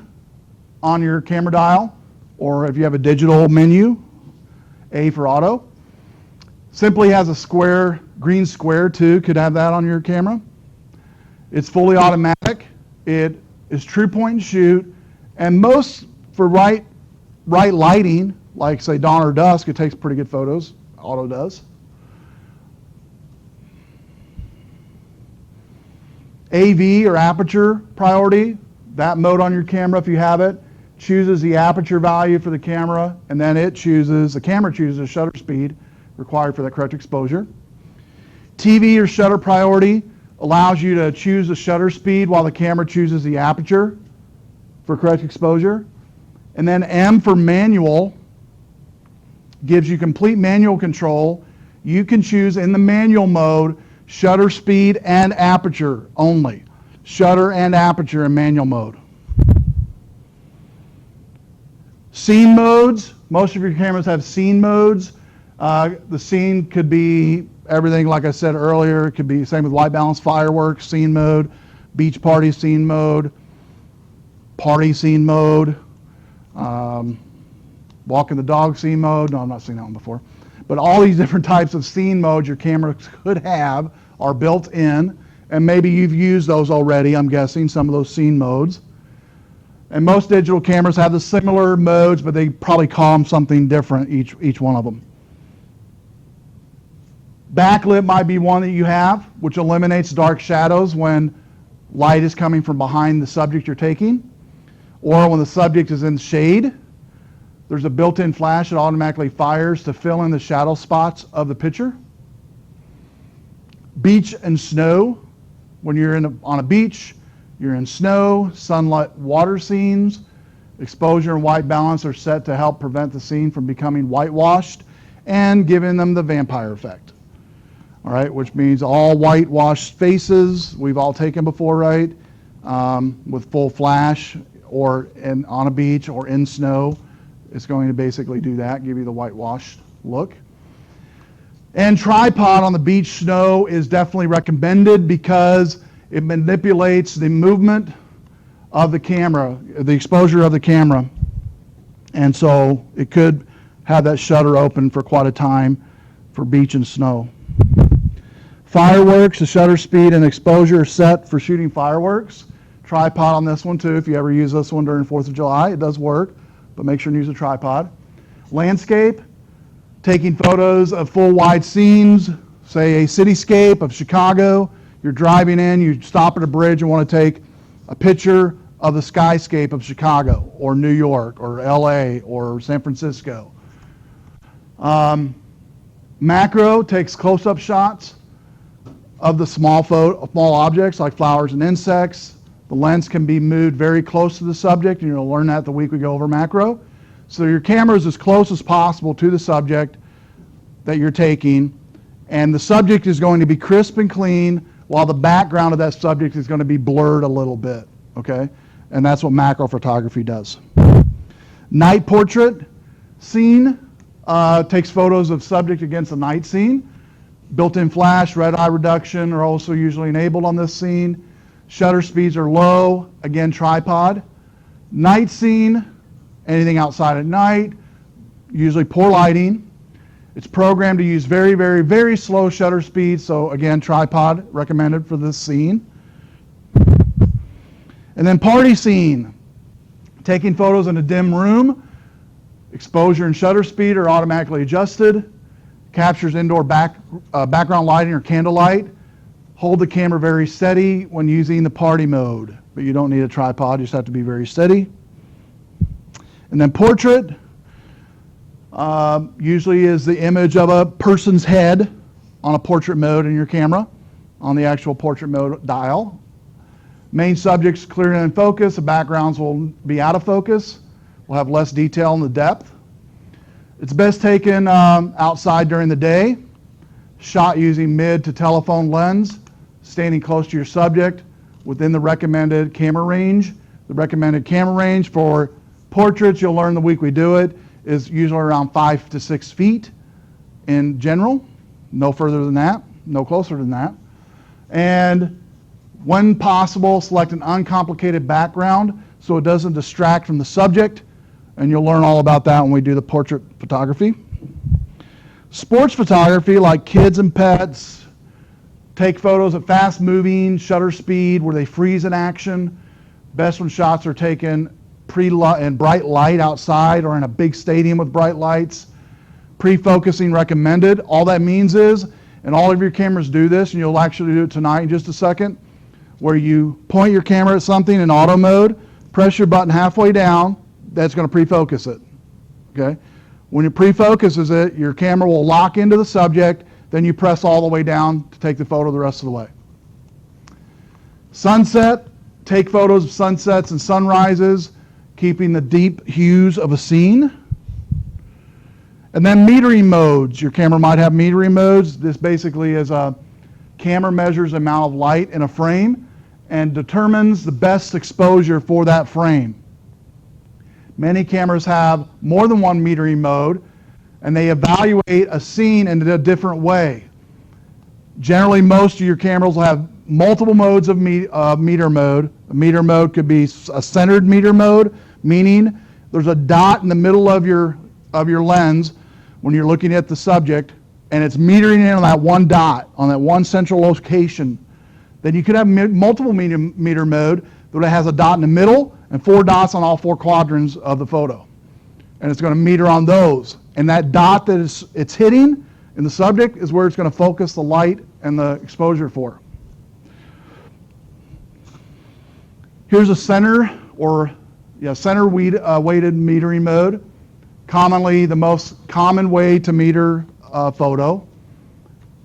on your camera dial, or if you have a digital menu, A for auto. Simply has a green square too, could have that on your camera. It's fully automatic. It is true point and shoot, and most for right lighting, like say dawn or dusk, it takes pretty good photos. Auto does. AV or aperture priority, that mode on your camera if you have it, chooses the aperture value for the camera, and then the camera chooses the shutter speed required for the correct exposure. TV or shutter priority allows you to choose the shutter speed while the camera chooses the aperture for correct exposure. And then M for manual gives you complete manual control. You can choose in the manual mode shutter speed and aperture only. Shutter and aperture in manual mode. Scene modes. Most of your cameras have scene modes. The scene could be everything, like I said earlier. It could be same with white balance, fireworks, scene mode, beach party scene mode, party scene mode, walking the dog scene mode. No, I've not seen that one before. But all these different types of scene modes your camera could have are built in, and maybe you've used those already, I'm guessing, some of those scene modes. And most digital cameras have the similar modes, but they probably call them something different, each one of them. Backlit might be one that you have, which eliminates dark shadows when light is coming from behind the subject you're taking, or when the subject is in shade. There's a built-in flash that automatically fires to fill in the shadow spots of the picture. Beach and snow, when you're on a beach, you're in snow, sunlight, water scenes. Exposure and white balance are set to help prevent the scene from becoming whitewashed and giving them the vampire effect. All right, which means all whitewashed faces we've all taken before, right? With full flash or on a beach or in snow. It's going to basically do that, give you the whitewashed look. And tripod on the beach snow is definitely recommended because it manipulates the movement of the camera, the exposure of the camera. And so it could have that shutter open for quite a time for beach and snow. Fireworks, the shutter speed and exposure are set for shooting fireworks. Tripod on this one too. If you ever use this one during 4th of July, it does work, but make sure you use a tripod. Landscape, taking photos of full wide scenes, say a cityscape of Chicago. You're driving in, you stop at a bridge and want to take a picture of the skyscape of Chicago or New York or LA or San Francisco. Macro takes close-up shots of the small objects like flowers and insects. The lens can be moved very close to the subject, and you'll learn that the week we go over macro. So your camera is as close as possible to the subject that you're taking, and the subject is going to be crisp and clean while the background of that subject is going to be blurred a little bit, okay? And that's what macro photography does. Night portrait scene takes photos of subject against a night scene. Built-in flash, red eye reduction are also usually enabled on this scene. Shutter speeds are low, again tripod. Night scene, anything outside at night, usually poor lighting. It's programmed to use very, very, very slow shutter speeds, so again tripod recommended for this scene. And then party scene, taking photos in a dim room. Exposure and shutter speed are automatically adjusted. Captures indoor background lighting or candlelight. Hold the camera very steady when using the party mode, but you don't need a tripod, you just have to be very steady. And then portrait usually is the image of a person's head on a portrait mode in your camera on the actual portrait mode dial. Main subjects clear and in focus, the backgrounds will be out of focus. We'll have less detail in the depth. It's best taken outside during the day, shot using mid to telephone lens, standing close to your subject within the recommended camera range. The recommended camera range for portraits, you'll learn the week we do it, is usually around 5 to 6 feet in general. No further than that, no closer than that. And when possible, select an uncomplicated background so it doesn't distract from the subject. And you'll learn all about that when we do the portrait photography. Sports photography, like kids and pets, take photos at fast moving, shutter speed, where they freeze in action. Best when shots are taken in bright light outside or in a big stadium with bright lights. Pre-focusing recommended. All that means is, and all of your cameras do this, and you'll actually do it tonight in just a second, where you point your camera at something in auto mode, press your button halfway down, that's going to pre-focus it, okay? When it pre-focuses it, your camera will lock into the subject, then you press all the way down to take the photo the rest of the way. Sunset, take photos of sunsets and sunrises, keeping the deep hues of a scene. And then metering modes. Your camera might have metering modes. This basically is a camera measures the amount of light in a frame and determines the best exposure for that frame. Many cameras have more than one metering mode, and they evaluate a scene in a different way. Generally, most of your cameras will have multiple modes of meter mode. A meter mode could be a centered meter mode, meaning there's a dot in the middle of your lens when you're looking at the subject, and it's metering in on that one dot, on that one central location. Then you could have multiple meter mode that has a dot in the middle and 4 dots on all 4 quadrants of the photo. And it's going to meter on those. And that dot that it's hitting in the subject is where it's going to focus the light and the exposure for. Here's a center weighted metering mode. Commonly the most common way to meter a photo.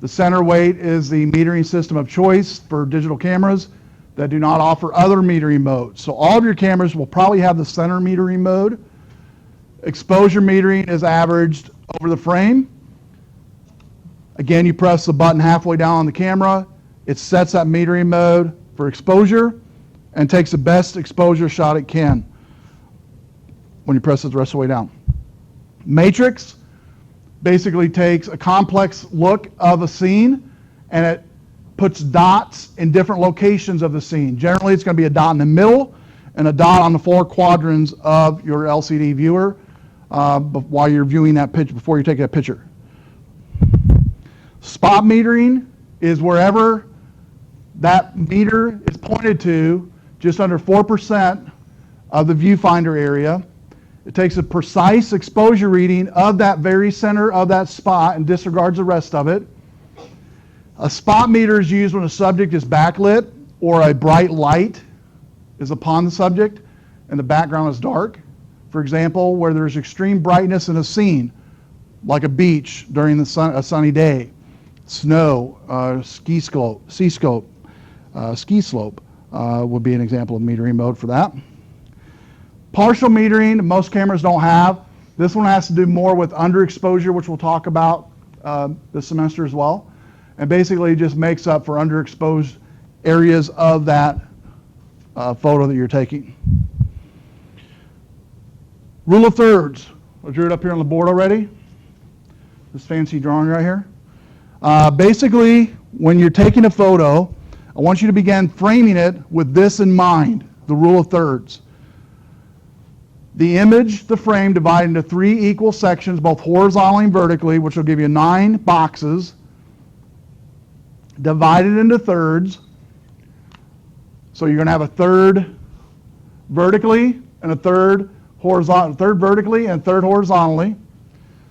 The center weight is the metering system of choice for digital cameras that do not offer other metering modes. So all of your cameras will probably have the center metering mode. Exposure metering is averaged over the frame. Again, you press the button halfway down on the camera. It sets that metering mode for exposure and takes the best exposure shot it can when you press it the rest of the way down. Matrix basically takes a complex look of a scene and it puts dots in different locations of the scene. Generally, it's going to be a dot in the middle and a dot on the 4 quadrants of your LCD viewer while you're viewing that picture, before you take that picture. Spot metering is wherever that meter is pointed to, just under 4% of the viewfinder area. It takes a precise exposure reading of that very center of that spot and disregards the rest of it. A spot meter is used when a subject is backlit or a bright light is upon the subject and the background is dark. For example, where there's extreme brightness in a scene, like a beach during a sunny day, snow, ski slope would be an example of metering mode for that. Partial metering, most cameras don't have. This one has to do more with underexposure, which we'll talk about this semester as well. And basically just makes up for underexposed areas of that photo that you're taking. Rule of thirds. I drew it up here on the board already. This fancy drawing right here. Basically, when you're taking a photo, I want you to begin framing it with this in mind, the rule of thirds. The image, the frame, divided into 3 equal sections, both horizontally and vertically, which will give you 9 boxes, divided into thirds. So you're going to have a third vertically and a third horizontal, third vertically and third horizontally.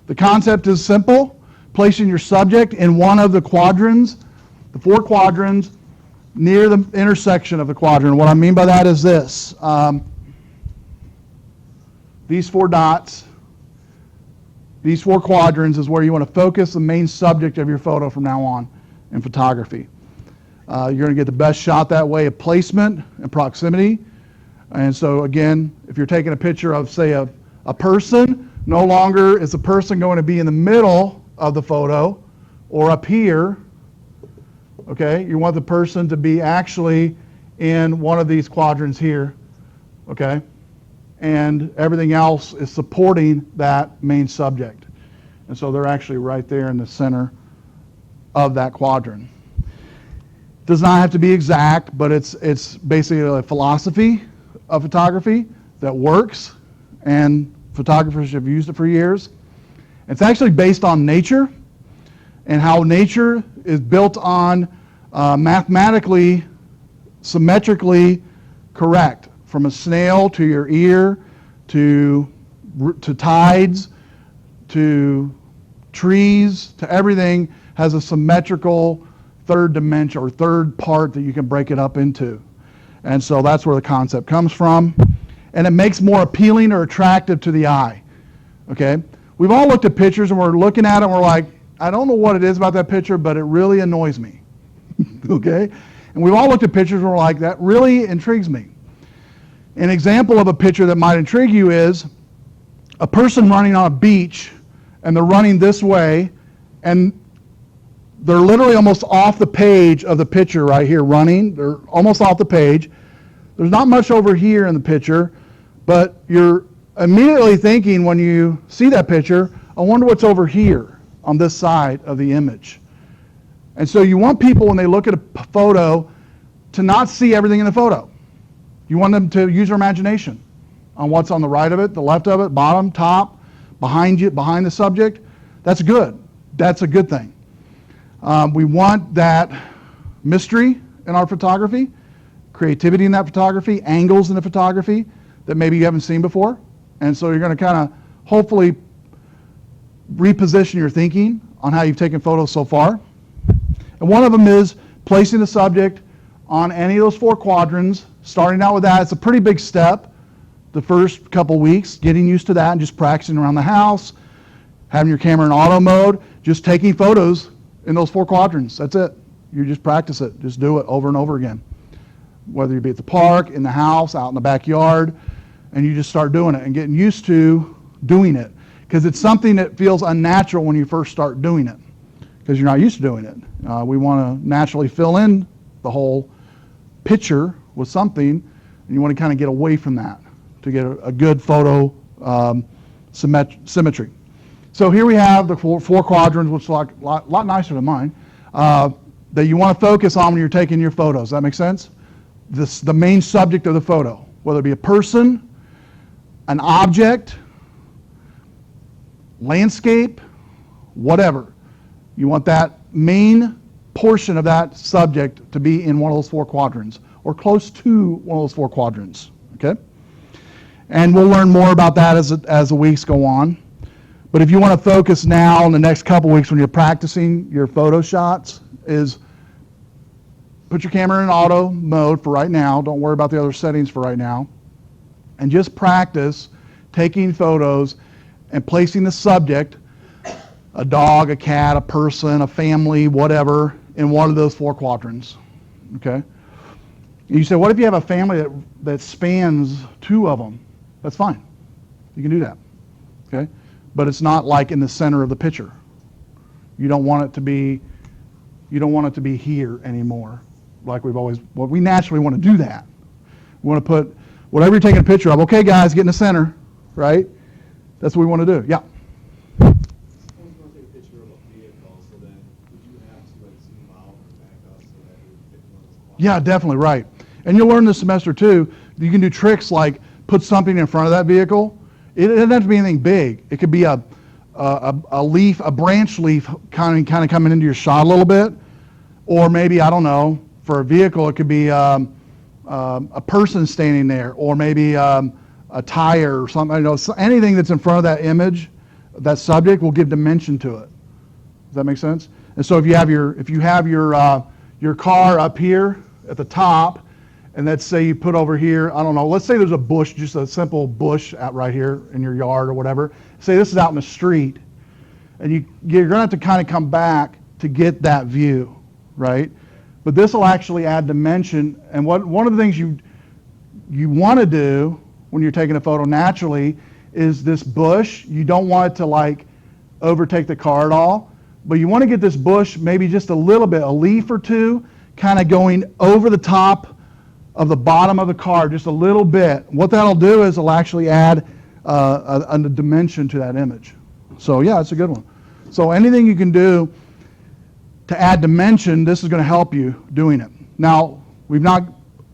The concept is simple: placing your subject in one of the quadrants, the 4 quadrants, near the intersection of the quadrant. What I mean by that is this. These 4 dots, these 4 quadrants is where you want to focus the main subject of your photo from now on in photography. You're going to get the best shot that way of placement and proximity. And so again, if you're taking a picture of, say, a person, no longer is the person going to be in the middle of the photo or up here. Okay, you want the person to be actually in one of these quadrants here. Okay, and everything else is supporting that main subject. And so they're actually right there in the center of that quadrant. Does not have to be exact, but it's basically a philosophy of photography that works, and photographers have used it for years. It's actually based on nature and how nature is built on mathematically, symmetrically correct. From a snail to your ear, to tides, to trees, to everything has a symmetrical third dimension or third part that you can break it up into. And so that's where the concept comes from. And it makes more appealing or attractive to the eye. Okay? We've all looked at pictures and we're looking at it and we're like, I don't know what it is about that picture, but it really annoys me. Okay? And we've all looked at pictures and we're like, that really intrigues me. An example of a picture that might intrigue you is a person running on a beach, and they're running this way, and they're literally almost off the page of the picture right here running. They're almost off the page. There's not much over here in the picture, but you're immediately thinking when you see that picture, I wonder what's over here on this side of the image. And so you want people, when they look at a photo, to not see everything in the photo. You want them to use their imagination on what's on the right of it, the left of it, bottom, top, behind you, behind the subject. That's good. That's a good thing. We want that mystery in our photography, creativity in that photography, angles in the photography that maybe you haven't seen before. And so you're going to kind of hopefully reposition your thinking on how you've taken photos so far. And one of them is placing the subject on any of those 4 quadrants. Starting out with that, it's a pretty big step. The first couple weeks, getting used to that and just practicing around the house, having your camera in auto mode, just taking photos in those 4 quadrants. That's it. You just practice it. Just do it over and over again. Whether you be at the park, in the house, out in the backyard, and you just start doing it and getting used to doing it. Because it's something that feels unnatural when you first start doing it, because you're not used to doing it. We want to naturally fill in the whole picture with something, and you want to kind of get away from that to get a good photo symmetry. So here we have the 4 quadrants, which are a lot nicer than mine, that you want to focus on when you're taking your photos. Does that make sense? The main subject of the photo, whether it be a person, an object, landscape, whatever. You want that main portion of that subject to be in one of those 4 quadrants, or close to one of those 4 quadrants, okay? And we'll learn more about that as the weeks go on. But if you want to focus now in the next couple weeks when you're practicing your photo shots, is put your camera in auto mode for right now. Don't worry about the other settings for right now. And just practice taking photos and placing the subject, a dog, a cat, a person, a family, whatever, in one of those 4 quadrants, okay? And you say, what if you have a family that spans 2 of them? That's fine. You can do that, okay? But it's not like in the center of the picture. You don't want it to be here anymore, like we naturally want to do that. We want to put whatever you're taking a picture of, okay guys, get in the center, right? That's what we want to do, yeah. I was going to take a picture of a vehicle, so then would you have to like zoom out or back up so that it would fit one of those quadrants? Yeah, definitely, right. And you'll learn this semester too, you can do tricks like put something in front of that vehicle. It doesn't have to be anything big. It could be a leaf, a branch leaf kind of coming into your shot a little bit. Or maybe, I don't know, for a vehicle it could be a person standing there, or maybe a tire or something. You know, anything that's in front of that image, that subject, will give dimension to it. Does that make sense? And so if you have your car up here at the top, and let's say you put over here, I don't know, let's say there's a bush, just a simple bush out right here in your yard or whatever. Say this is out in the street, and you're going to have to kind of come back to get that view, right? But this will actually add dimension. And one of the things you want to do when you're taking a photo naturally is this bush. You don't want it to like overtake the car at all, but you want to get this bush maybe just a little bit, a leaf or 2, kind of going over the top of the bottom of the car, just a little bit. What that'll do is it'll actually add a dimension to that image. So yeah, it's a good one. So anything you can do to add dimension, this is going to help you doing it. Now, we've not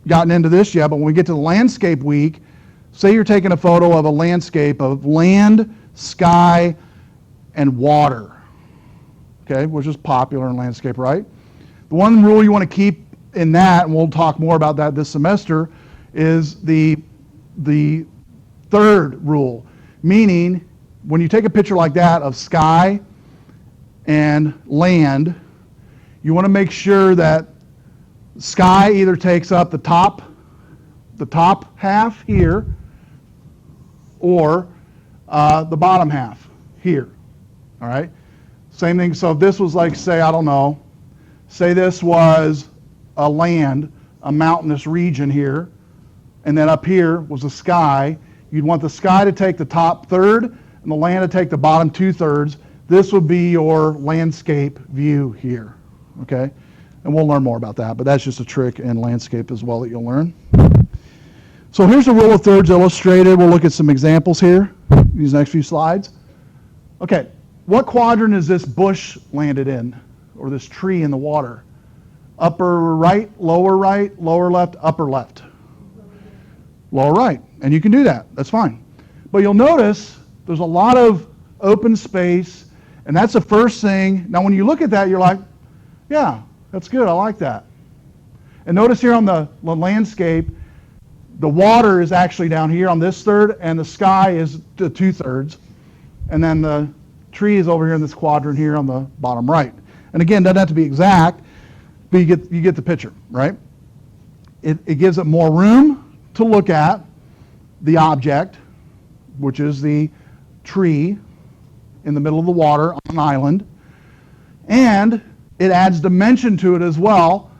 gotten into this yet, but when we get to the landscape week, say you're taking a photo of a landscape of land, sky, and water, okay, which is popular in landscape, right? The one rule you want to keep in that, and we'll talk more about that this semester, is the 3rd rule, meaning when you take a picture like that of sky and land, you want to make sure that sky either takes up the top half here, or the bottom half here, all right? Same thing, so if this was like, say, I don't know, say this was a land, a mountainous region here, and then up here was the sky. You'd want the sky to take the top 1/3 and the land to take the bottom 2/3. This would be your landscape view here, okay? And we'll learn more about that, but that's just a trick in landscape as well that you'll learn. So here's the rule of thirds illustrated. We'll look at some examples here, these next few slides. Okay, what quadrant is this bush landed in? or this tree in the water? Upper right, lower left, upper left. Lower right. And you can do that. That's fine. But you'll notice there's a lot of open space, and that's the first thing. Now when you look at that, you're like, yeah, that's good. I like that. And notice here on the landscape, the water is actually down here on this third, and the sky is the 2/3. And then the tree is over here in this quadrant here on the bottom right. And again, doesn't have to be exact, but you get the picture, right? It gives it more room to look at the object, which is the tree in the middle of the water on an island. And it adds dimension to it as well,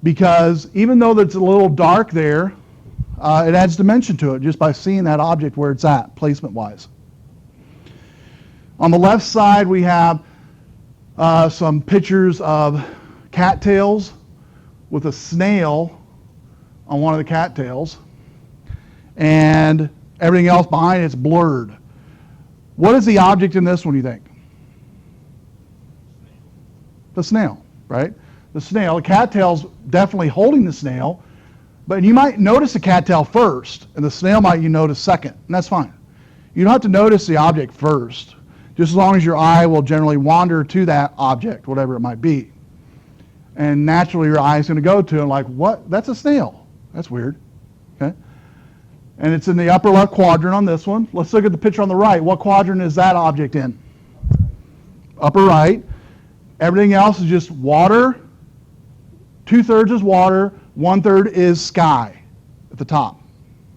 because even though it's a little dark there, it adds dimension to it just by seeing that object where it's at, placement-wise. On the left side, we have some pictures of cattails with a snail on one of the cattails, and everything else behind it's blurred. What is the object in this one, you think? The snail, right? The snail. The cattail's definitely holding the snail, but you might notice the cattail first, and the snail might you notice second, and that's fine. You don't have to notice the object first, just as long as your eye will generally wander to that object, whatever it might be. And naturally your eye is going to go to it like, what? That's a snail. That's weird. Okay? And it's in the upper left quadrant on this one. Let's look at the picture on the right. What quadrant is that object in? Upper right. Everything else is just water. 2/3 is water. 1/3 is sky at the top.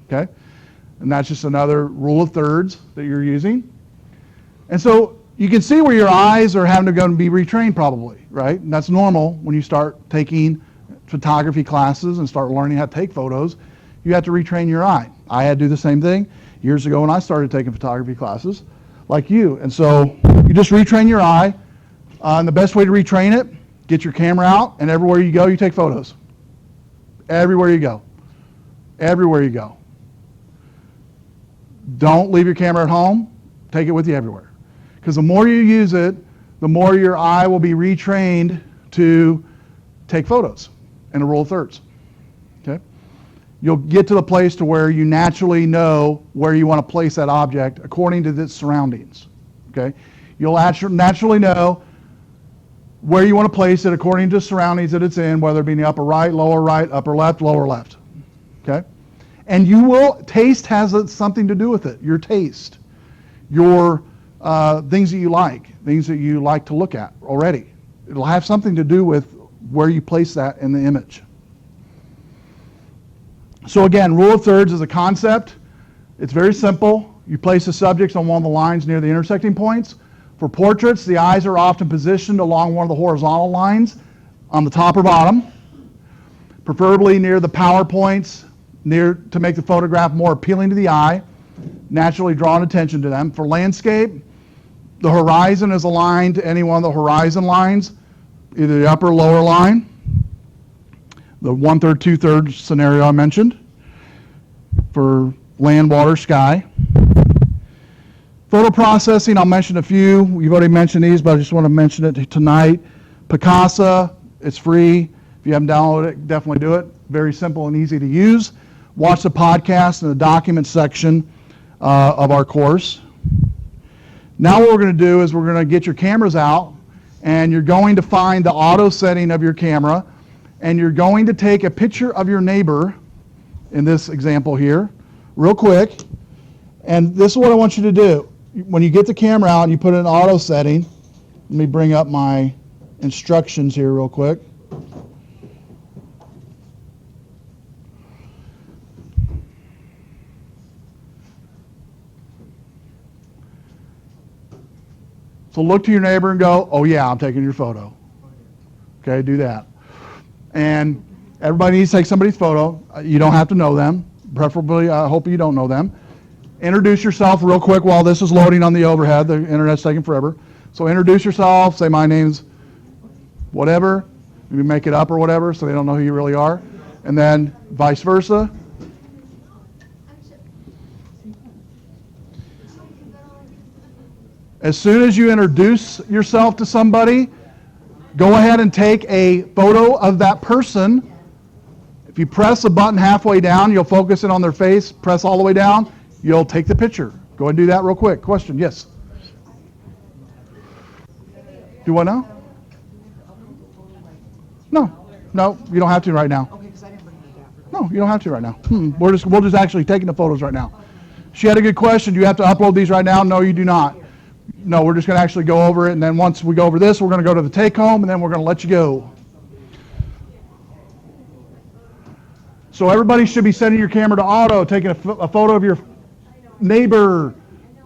Okay? And that's just another rule of thirds that you're using. And so you can see where your eyes are having to go and be retrained probably, right? And that's normal when you start taking photography classes and start learning how to take photos. You have to retrain your eye. I had to do the same thing years ago when I started taking photography classes, like you. And so you just retrain your eye. And the best way to retrain it, get your camera out, and everywhere you go, you take photos. Everywhere you go. Everywhere you go. Don't leave your camera at home. Take it with you everywhere. Because the more you use it, the more your eye will be retrained to take photos in a rule of thirds. Okay? You'll get to the place to where you naturally know where you want to place that object according to its surroundings. Okay? You'll naturally know where you want to place it according to the surroundings that it's in, whether it be in the upper right, upper left, lower left. Okay? And you will, taste has something to do with it. Your taste. Your things that you like to look at already. It'll have something to do with where you place that in the image. So again, rule of thirds is a concept. It's very simple. You place the subjects on one of the lines near the intersecting points. For portraits, the eyes are often positioned along one of the horizontal lines on the top or bottom, preferably near the power points, to make the photograph more appealing to the eye, naturally drawing attention to them. For landscape, the horizon is aligned to any one of the horizon lines, either the upper or lower line, the 1/3, 2/3 scenario I mentioned, for land, water, sky. Photo processing, I'll mention a few. We've already mentioned these, but I just want to mention it tonight. Picasa, it's free. If you haven't downloaded it, definitely do it. Very simple and easy to use. Watch the podcast in the document section of our course. Now what we're going to do is we're going to get your cameras out, and you're going to find the auto setting of your camera, and you're going to take a picture of your neighbor, in this example here, real quick. And this is what I want you to do. When you get the camera out and you put it in auto setting, let me bring up my instructions here real quick. So look to your neighbor and go, oh yeah, I'm taking your photo. Okay, do that. And everybody needs to take somebody's photo. You don't have to know them. Preferably, I hope you don't know them. Introduce yourself real quick while this is loading on the overhead. The internet's taking forever. So introduce yourself, say my name's whatever. Maybe make it up or whatever so they don't know who you really are. And then vice versa. As soon as you introduce yourself to somebody, Go ahead and take a photo of that person. If you press a button halfway down, you'll focus it on their face. Press all the way down, you'll take the picture. Go ahead and do that real quick. Question, yes? Do what now? No, you don't have to right now. Okay, because I didn't bring the adapter. No, you don't have to right now. We're just actually taking the photos right now. She had a good question. Do you have to upload these right now? No, you do not. No, we're just going to actually go over it, and then once we go over this, we're going to go to the take-home, and then we're going to let you go. So everybody should be setting your camera to auto, taking a photo of your neighbor,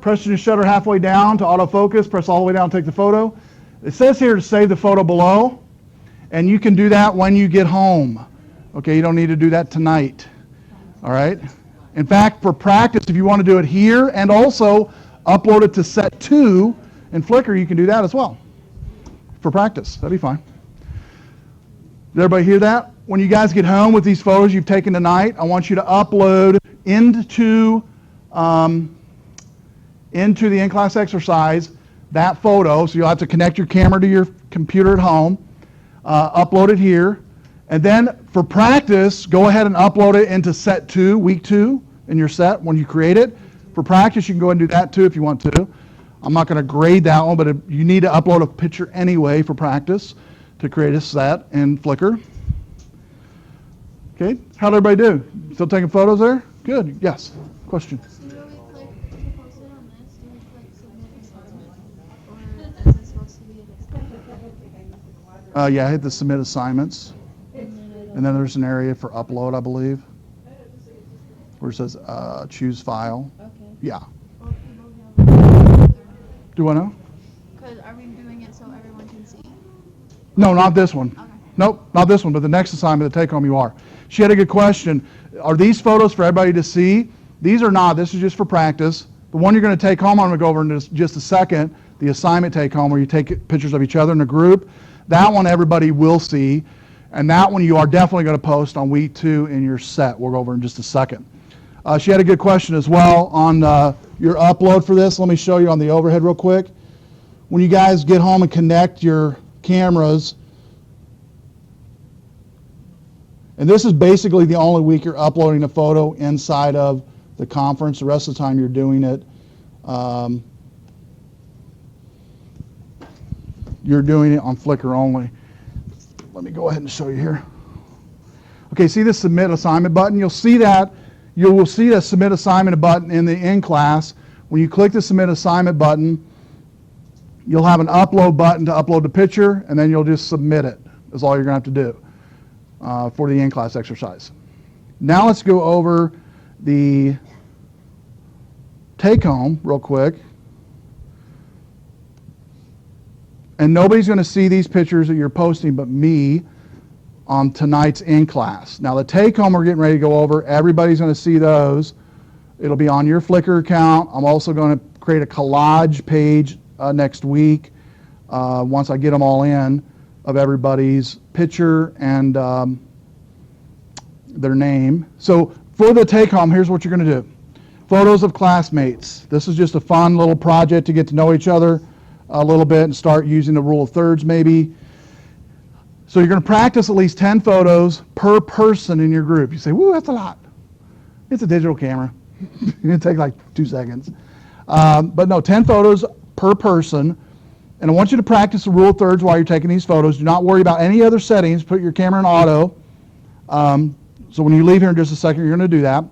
pressing the shutter halfway down to autofocus, press all the way down, take the photo. It says here to save the photo below, and you can do that when you get home. Okay, you don't need to do that tonight. All right? In fact, for practice, if you want to do it here and also upload it to set 2 in Flickr, you can do that as well. For practice, that'd be fine. Did everybody hear that? When you guys get home with these photos you've taken tonight, I want you to upload into the in-class exercise that photo. So you'll have to connect your camera to your computer at home, upload it here, and then for practice, go ahead and upload it into set 2, week 2 in your set when you create it. For practice, you can go ahead and do that too if you want to. I'm not going to grade that one, but you need to upload a picture anyway for practice to create a set in Flickr. Okay, how'd everybody do? Still taking photos there? Good, yes, question. So do we click to post it on this? Do we click submit assignment? Or is it supposed to be a display? Yeah, hit the submit assignments. And then there's an area for upload, I believe, where it says choose file. Okay. Yeah. Well, people have Do I know? Because are we doing it so everyone can see? No, not this one. Okay. Nope, not this one, but the next assignment, the take home, you are. She had a good question. Are these photos for everybody to see? These are not. This is just for practice. The one you're going to take home, I'm going to go over in just a second, the assignment take home where you take pictures of each other in a group. That one everybody will see. And that one you are definitely going to post on week 2 in your set. We'll go over in just a second. She had a good question as well on your upload for this. Let me show you on the overhead real quick. When you guys get home and connect your cameras, and this is basically the only week you're uploading a photo inside of the conference. The rest of the time you're doing it. You're doing it on Flickr only. Let me go ahead and show you here. Okay, see this submit assignment button? You'll see that. You will see the submit assignment button in the in-class. When you click the submit assignment button, you'll have an upload button to upload the picture, and then you'll just submit it. That's all you're going to have to do for the in-class exercise. Now let's go over the take-home real quick. And nobody's going to see these pictures that you're posting but me on tonight's in-class. Now the take-home we're getting ready to go over, everybody's going to see those. It'll be on your Flickr account. I'm also going to create a collage page next week once I get them all in of everybody's picture and their name. So for the take-home, here's what you're going to do. Photos of classmates. This is just a fun little project to get to know each other a little bit and start using the rule of thirds maybe. So you're going to practice at least 10 photos per person in your group. You say, woo, that's a lot. It's a digital camera. It's going to take like 2 seconds. But no, 10 photos per person. And I want you to practice the rule of thirds while you're taking these photos. Do not worry about any other settings. Put your camera in auto. So when you leave here in just a second, you're going to do that.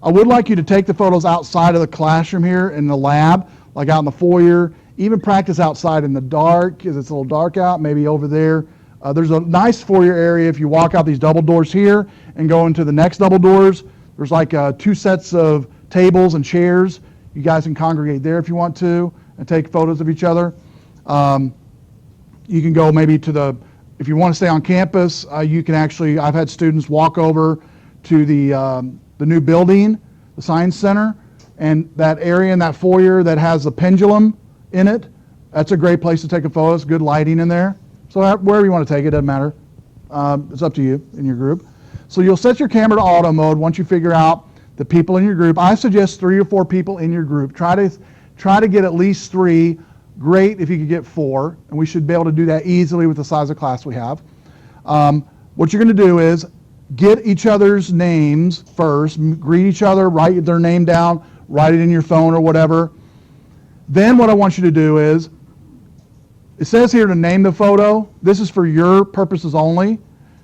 I would like you to take the photos outside of the classroom here in the lab, like out in the foyer. Even practice outside in the dark, because it's a little dark out, maybe over there. There's a nice foyer area if you walk out these double doors here and go into the next double doors. There's like 2 sets of tables and chairs. You guys can congregate there if you want to and take photos of each other. You can go maybe to if you want to stay on campus, you can actually, I've had students walk over to the new building, the Science Center, and that area in that foyer that has a pendulum in it, that's a great place to take a photo. It's good lighting in there. So wherever you want to take it, doesn't matter. It's up to you in your group. So you'll set your camera to auto mode once you figure out the people in your group. I suggest 3 or 4 people in your group. Try to get at least 3 Great if you could get 4, and we should be able to do that easily with the size of class we have. What you're going to do is get each other's names first, greet each other, write their name down, write it in your phone or whatever. Then what I want you to do is, it says here to name the photo. This is for your purposes only,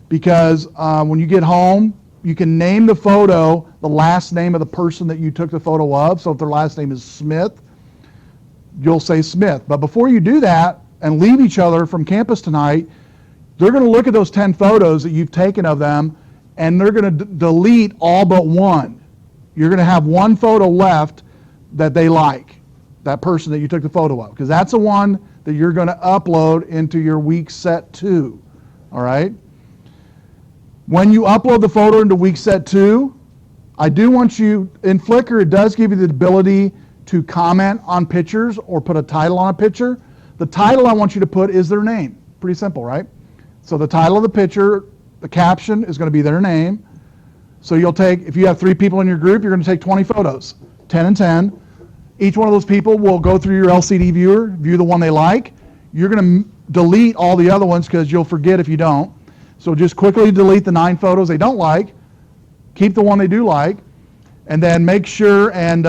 because when you get home, you can name the photo the last name of the person that you took the photo of. So if their last name is Smith, you'll say Smith. But before you do that and leave each other from campus tonight, they're going to look at those 10 photos that you've taken of them, and they're going to delete all but one. You're going to have one photo left that they like, that person that you took the photo of, because that's the one that you're going to upload into your week set 2. All right? When you upload the photo into week set 2, I do want you, in Flickr, it does give you the ability to comment on pictures or put a title on a picture. The title I want you to put is their name. Pretty simple, right? So the title of the picture, the caption is going to be their name. So you'll take, if you have 3 people in your group, you're going to take 20 photos, 10 and 10. Each one of those people will go through your LCD viewer, view the one they like. You're going to delete all the other ones because you'll forget if you don't. So just quickly delete the 9 photos they don't like, keep the one they do like, and then make sure and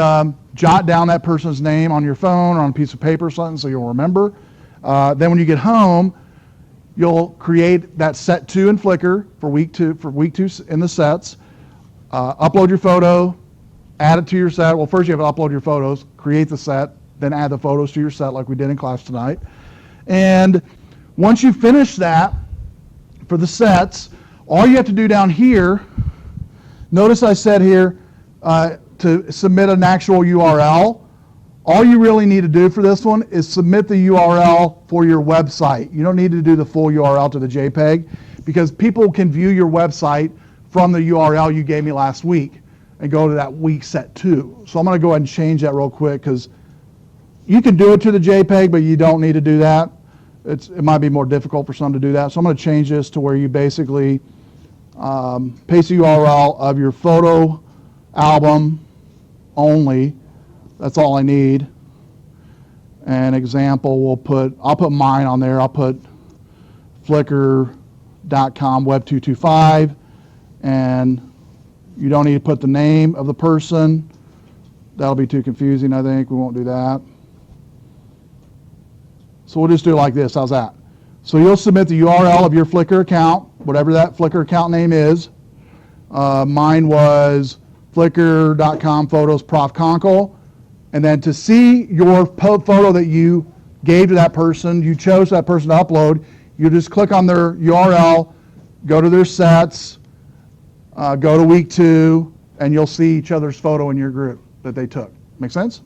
jot down that person's name on your phone or on a piece of paper or something so you'll remember. Then when you get home, you'll create that set 2 in Flickr for week 2 in the sets. Upload your photo, add it to your set. Well, first you have to upload your photos, create the set, then add the photos to your set like we did in class tonight. And once you finish that for the sets, all you have to do down here, notice I said here to submit an actual URL. All you really need to do for this one is submit the URL for your website. You don't need to do the full URL to the JPEG, because people can view your website from the URL you gave me last week and go to that week set 2. So I'm going to go ahead and change that real quick, because you can do it to the JPEG, but you don't need to do that. It might be more difficult for some to do that. So I'm going to change this to where you basically paste the URL of your photo album only. That's all I need. An example, I'll put mine on there. I'll put Flickr.com web225, and you don't need to put the name of the person. That'll be too confusing, I think. We won't do that. So we'll just do it like this. How's that? So you'll submit the URL of your Flickr account, whatever that Flickr account name is. Mine was Flickr.com photos Prof Conkle. And then to see your photo that you gave to that person, you chose that person to upload, you just click on their URL, go to their sets, go to week 2, and you'll see each other's photo in your group that they took. Make sense?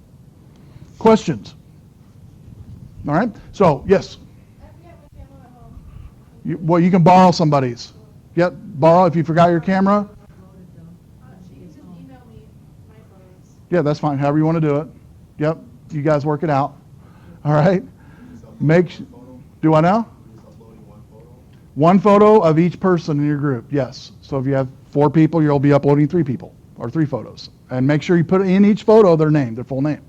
Questions? All right? So, yes? I forget my camera at home. Well, you can borrow somebody's. Yep, borrow if you forgot your camera. She can just email me my photos. Yeah, that's fine. However you want to do it. Yep, you guys work it out. All right? Do I now? Just uploading one photo? One photo of each person in your group, yes. So if you have 4 people, you'll be uploading 3 people, or 3 photos. And make sure you put in each photo their name, their full name.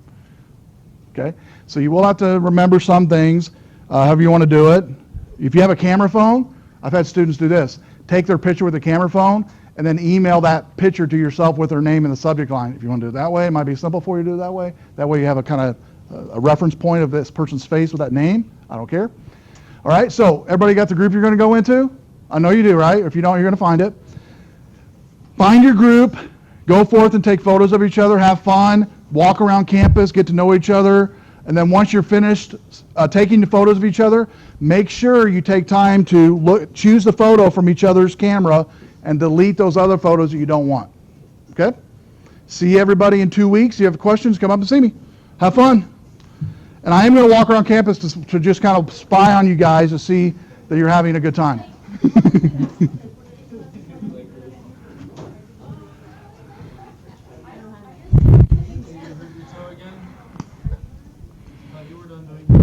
Okay? So you will have to remember some things, however you want to do it. If you have a camera phone, I've had students do this. Take their picture with a camera phone, and then email that picture to yourself with their name in the subject line. If you want to do it that way, it might be simple for you to do it that way. That way you have a kind of a reference point of this person's face with that name. I don't care. All right, so everybody got the group you're going to go into? I know you do, right? If you don't, you're going to find it. Find your group, go forth and take photos of each other, have fun, walk around campus, get to know each other, and then once you're finished taking the photos of each other, make sure you take time to choose the photo from each other's camera and delete those other photos that you don't want. Okay? See everybody in 2 weeks. If you have questions, come up and see me. Have fun. And I am going to walk around campus to just kind of spy on you guys to see that you're having a good time. You were done doing